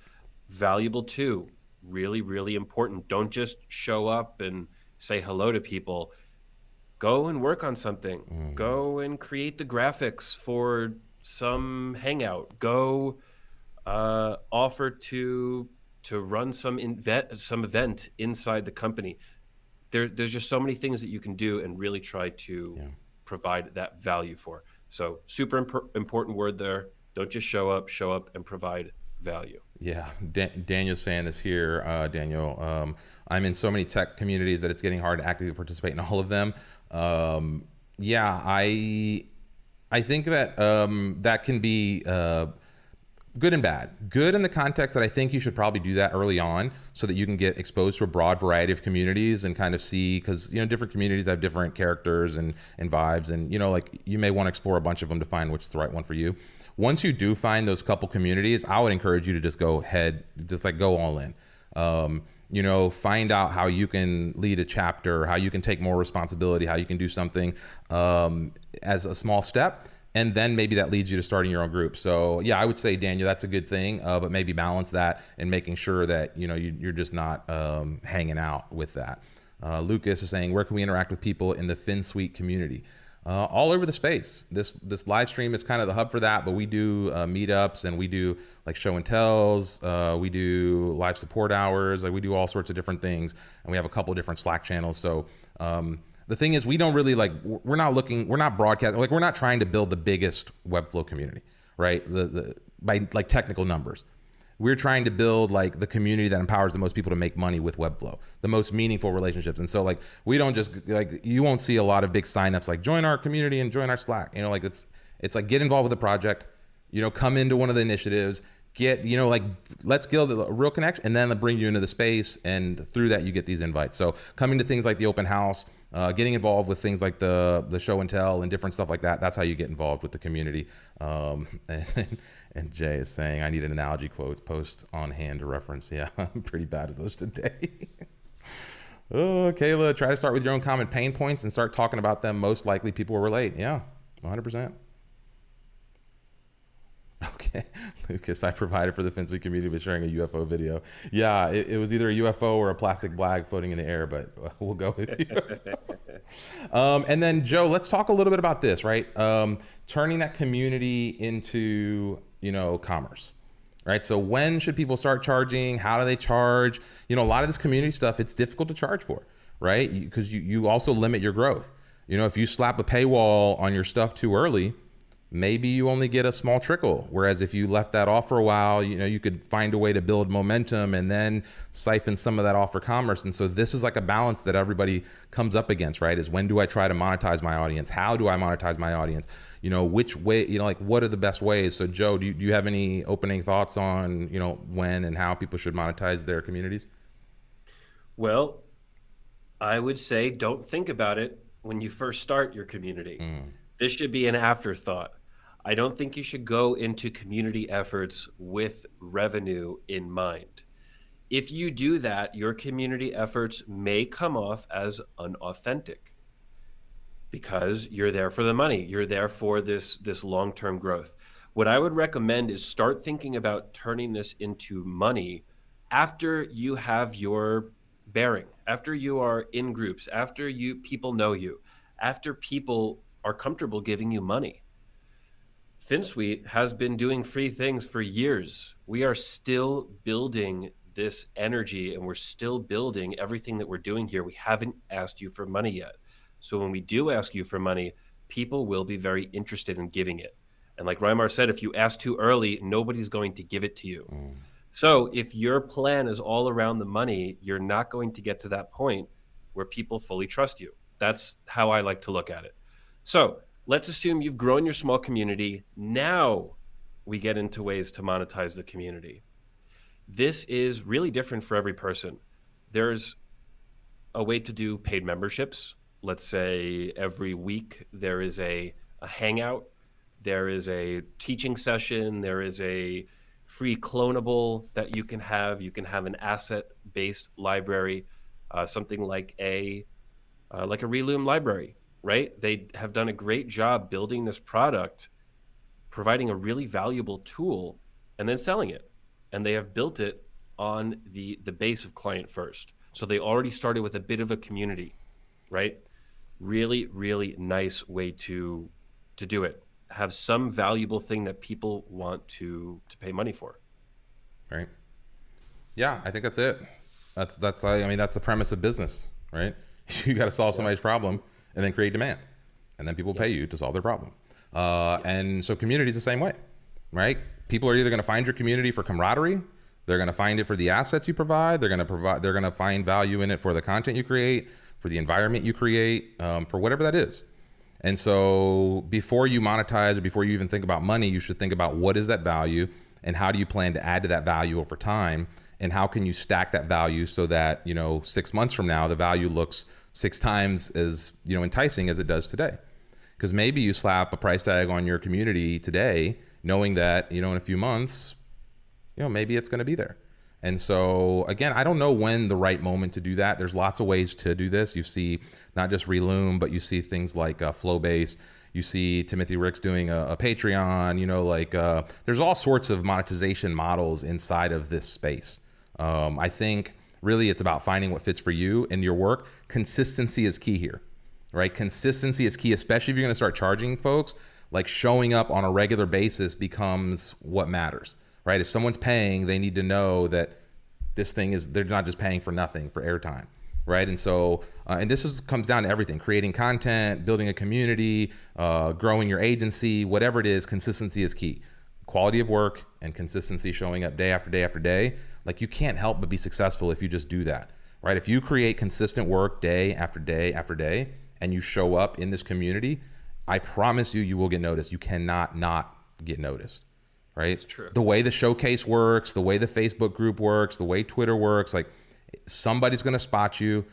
valuable too. Really, really important. Don't just show up and say hello to people. Go and work on something. Go and create the graphics for some hangout. Go offer to run some event inside the company. There's just so many things that you can do and really try to provide that value for. So super important word there. Don't just show up and provide value. Yeah, Daniel's saying this here, Daniel. I'm in so many tech communities that it's getting hard to actively participate in all of them. Yeah, I think that that can be good and bad. Good in the context that I think you should probably do that early on so that you can get exposed to a broad variety of communities and kind of see, because, you know, different communities have different characters and vibes, and, you know, like you may want to explore a bunch of them to find which is the right one for you. Once you do find those couple communities, I would encourage you to just go all in. You know, find out how you can lead a chapter, how you can take more responsibility, how you can do something as a small step. and then maybe that leads you to starting your own group. So yeah, I would say, Daniel, that's a good thing, but maybe balance that and making sure that you're just not hanging out with that. Lucas is saying, where can we interact with people in the Finsweet community? All over the space. This live stream is kind of the hub for that, but we do meetups, and we do like show and tells. We do live support hours. Like we do all sorts of different things, and we have a couple of different Slack channels. So the thing is, we don't really we're not broadcasting, we're not trying to build the biggest Webflow community, right? By like technical numbers. We're trying to build like the community that empowers the most people to make money with Webflow, the most meaningful relationships. And so we don't just you won't see a lot of big signups like join our community and join our Slack. It's like get involved with the project, come into one of the initiatives, get, let's build a real connection, and then they'll bring you into the space. And through that, you get these invites. So coming to things like the open house, getting involved with things like the show and tell and different stuff like that. That's how you get involved with the community. And Jay is saying, I need an analogy quotes post on hand to reference. Yeah, I'm pretty bad at those today. Oh, Kayla, try to start with your own common pain points and start talking about them. Most likely people will relate. Yeah, 100%. Okay, Lucas, I provided for the Finsweet community by sharing a UFO video. Yeah, it was either a UFO or a plastic bag floating in the air, but we'll go with you. And then Joe, let's talk a little bit about this, right? Turning that community into, commerce, right? So when should people start charging? How do they charge? A lot of this community stuff, it's difficult to charge for, right? Because you also limit your growth. If you slap a paywall on your stuff too early, maybe you only get a small trickle. Whereas if you left that off for a while, you could find a way to build momentum and then siphon some of that off for commerce. And so this is like a balance that everybody comes up against, right? Is when do I try to monetize my audience? How do I monetize my audience? Which way, what are the best ways? So Joe, do you have any opening thoughts on, when and how people should monetize their communities? Well, I would say don't think about it when you first start your community. This should be an afterthought. I don't think you should go into community efforts with revenue in mind. If you do that, your community efforts may come off as unauthentic because you're there for the money. You're there for this long-term growth. What I would recommend is start thinking about turning this into money after you have your bearing, after you are in groups, after people know you, after people are comfortable giving you money. Finsweet has been doing free things for years. We are still building this energy, and we're still building everything that we're doing here. We haven't asked you for money yet. So when we do ask you for money, people will be very interested in giving it. And like Reimar said, if you ask too early, nobody's going to give it to you. So if your plan is all around the money, you're not going to get to that point where people fully trust you. That's how I like to look at it. So let's assume you've grown your small community. Now we get into ways to monetize the community. This is really different for every person. There's a way to do paid memberships. Let's say every week there is a hangout, there is a teaching session, there is a free clonable that you can have. You can have an asset-based library, something like a Reloom library. Right? They have done a great job building this product, providing a really valuable tool, and then selling it. And they have built it on the base of client first. So they already started with a bit of a community, right? Really, really nice way to do it. Have some valuable thing that people want to pay money for. Right. Yeah, I think that's it. That's the premise of business, right? You got to solve somebody's problem and then create demand, and then people pay you to solve their problem. And so community is the same way, right? People are either going to find your community for camaraderie, they're going to find it for the assets you provide, they're going to find value in it for the content you create, for the environment you create, for whatever that is. And so before you monetize or before you even think about money, you should think about what is that value and how do you plan to add to that value over time, and how can you stack that value so that 6 months from now the value looks 6 times as enticing as it does today. Because maybe you slap a price tag on your community today knowing that in a few months maybe it's going to be there. And so again, I don't know when the right moment to do that. There's lots of ways to do this. You see not just Reloom, but you see things like Flowbase. You see Timothy Ricks doing a Patreon, there's all sorts of monetization models inside of this space. I think really it's about finding what fits for you and your work. Consistency is key here, right? Consistency is key, especially if you're going to start charging folks. Like showing up on a regular basis becomes what matters, right? If someone's paying, they need to know that this thing is, they're not just paying for nothing, for airtime, right? And so, and this comes down to everything: creating content, building a community, growing your agency, whatever it is. Consistency is key. Quality of work and consistency, showing up day after day after day. Like, you can't help but be successful if you just do that, right? If you create consistent work day after day after day, and you show up in this community, I promise you, you will get noticed. You cannot not get noticed, right? It's true. The way the showcase works, the way the Facebook group works, the way Twitter works, like somebody's going to spot you.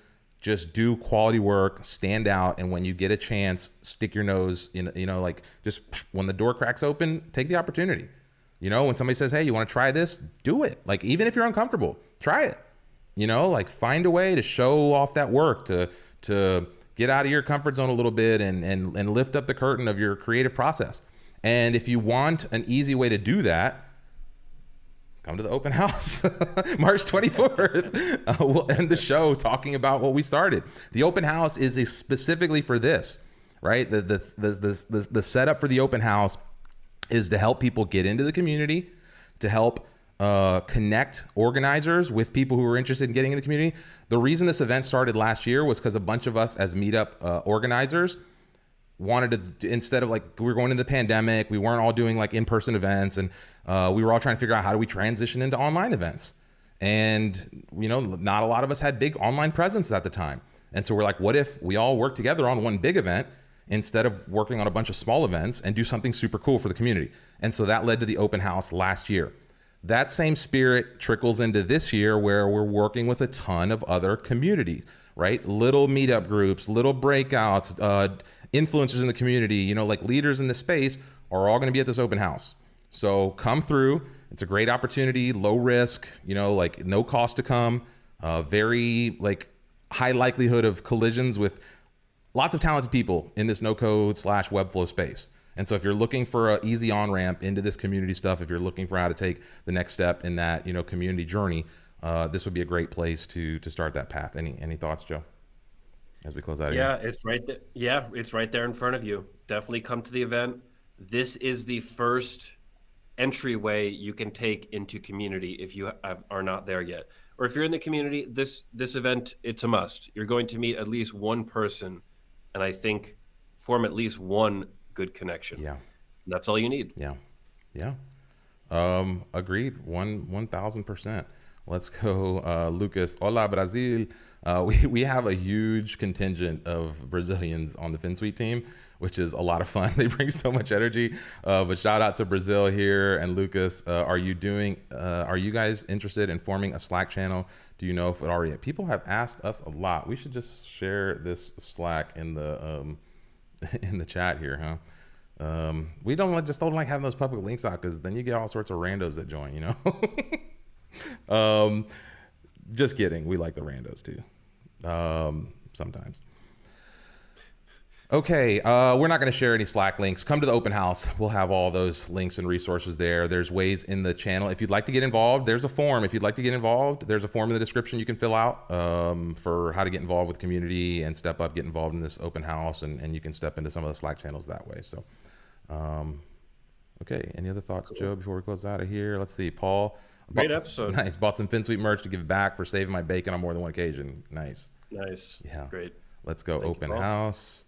Just do quality work, stand out. And when you get a chance, stick your nose in, like just when the door cracks open, take the opportunity. When somebody says, hey, you want to try this? Do it. Like, even if you're uncomfortable, try it. Like find a way to show off that work, to get out of your comfort zone a little bit and lift up the curtain of your creative process. And if you want an easy way to do that, come to the open house, March 24th. We'll end the show talking about what we started. The open house is specifically for this, right? The setup for the open house is to help people get into the community, to help connect organizers with people who are interested in getting in the community. The reason this event started last year was because a bunch of us as meetup organizers wanted to, instead of like, we were going into the pandemic, we weren't all doing like in-person events, and we were all trying to figure out how do we transition into online events. And, not a lot of us had big online presence at the time. And so we're like, what if we all work together on one big event instead of working on a bunch of small events, and do something super cool for the community? And so that led to the open house last year. That same spirit trickles into this year, where we're working with a ton of other communities, right? Little meetup groups, little breakouts, influencers in the community, like leaders in the space are all going to be at this open house. So come through. It's a great opportunity, low risk, like no cost to come, very like high likelihood of collisions with lots of talented people in this no-code / Webflow space. And so if you're looking for an easy on-ramp into this community stuff, if you're looking for how to take the next step in that, community journey, this would be a great place to start that path. Any thoughts, Joe, as we close out? Yeah, it's right there. Yeah, it's right there in front of you. Definitely come to the event. This is the first entryway you can take into community if you are not there yet. Or if you're in the community, this event, it's a must. You're going to meet at least one person, and I think form at least one good connection. Yeah. And that's all you need. Yeah. Agreed. 1,000%. Let's go, Lucas. Hola, Brazil. We have a huge contingent of Brazilians on the Finsweet team, which is a lot of fun. They bring so much energy. But shout out to Brazil here. And Lucas, are you guys interested in forming a Slack channel? Do you know if it already? People have asked us a lot. We should just share this Slack in the in the chat here, huh? We don't like having those public links out, because then you get all sorts of randos that join, Just kidding. We like the randos too. Sometimes. Okay. We're not going to share any Slack links. Come to the open house. We'll have all those links and resources there. There's ways in the channel. If you'd like to get involved, there's a form. If you'd like to get involved, there's a form in the description you can fill out for how to get involved with community and step up, get involved in this open house, and you can step into some of the Slack channels that way. So, okay. Any other thoughts, Joe, before we close out of here? Let's see. Paul. Great episode. Nice. Bought some Finsweet merch to give back for saving my bacon on more than one occasion. Nice. Yeah. Great. Let's go. Thank open you, Paul. house.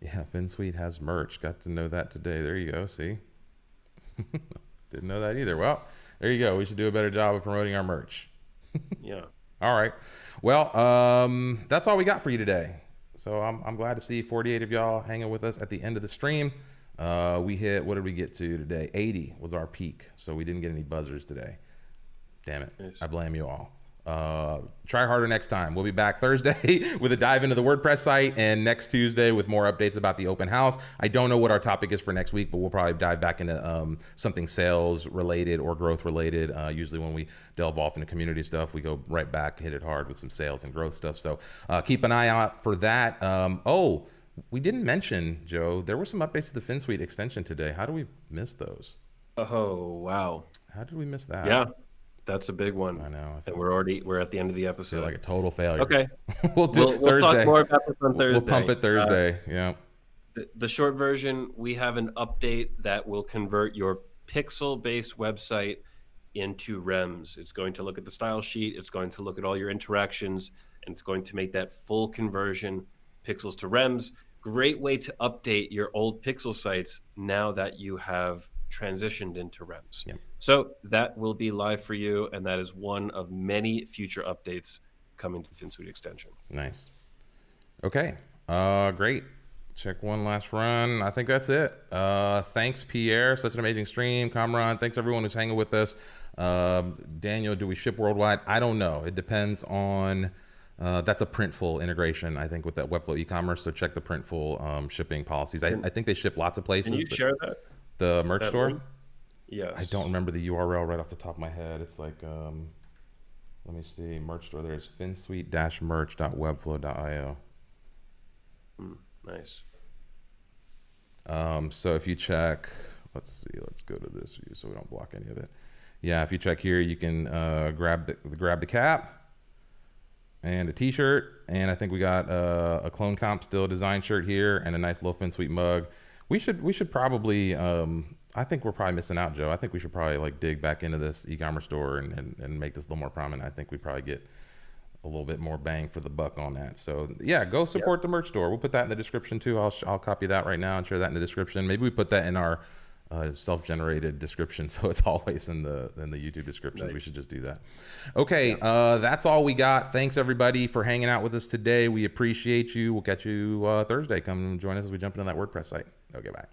Yeah, Finsweet has merch. Got to know that today. There you go. See? Didn't know that either. Well, there you go. We should do a better job of promoting our merch. Yeah. All right. Well, that's all we got for you today. So I'm glad to see 48 of y'all hanging with us at the end of the stream. We hit, what did we get to today? 80 was our peak. So we didn't get any buzzers today. Damn it. Nice. I blame you all. Try harder next time. We'll be back Thursday with a dive into the WordPress site, and next Tuesday with more updates about the open house. I don't know what our topic is for next week, but we'll probably dive back into something sales related or growth related. Usually when we delve off into community stuff, we go right back, hit it hard with some sales and growth stuff. So keep an eye out for that. We didn't mention, Joe, there were some updates to the Finsweet extension today. How do we miss those? Oh, wow. How did we miss that? Yeah, that's a big one. I know. And we're at the end of the Feel like episode. a total failure. Okay. We'll do We'll talk Thursday. more about this on We'll pump Thursday. it Thursday. Yeah. The short version, we have an update that will convert your pixel-based website into REMS. It's going to look at the style sheet, it's going to look at all your interactions, and it's going to make that full conversion, pixels to REMS. Great way to update your old pixel sites now that you have transitioned into REMS. Yep. So that will be live for you, and that is one of many future updates coming to the Finsweet extension. Nice. Okay. Great. Check one last run. I think that's it. Thanks, Pierre. Such an amazing stream. Kamran. Thanks, everyone who's hanging with us. Daniel, do we ship worldwide? I don't know. It depends on, that's a Printful integration, I think, with that Webflow e-commerce. So check the Printful shipping policies. I think they ship lots of places. Can you share that? The merch store? Link? Yes. I don't remember the URL right off the top of my head. It's like, let me see, merch store. There's finsweet-merch.webflow.io. Nice. So if you check, let's see, let's go to this view so we don't block any of it. Yeah, if you check here, you can grab the cap and a t-shirt, and I think we got a Clone Comp Still design shirt here and a nice little Finsweet mug. We should probably, I think we're probably missing out, Joe. I think we should probably like dig back into this e-commerce store and make this a little more prominent. I think we probably get a little bit more bang for the buck on that. So yeah, go support the merch store. We'll put that in the description too. I'll copy that right now and share that in the description. Maybe we put that in our self-generated description, so it's always in the YouTube description. Nice. We should just do that. Okay, that's all we got. Thanks everybody for hanging out with us today. We appreciate you. We'll catch you Thursday. Come join us as we jump into that WordPress site. Okay, bye.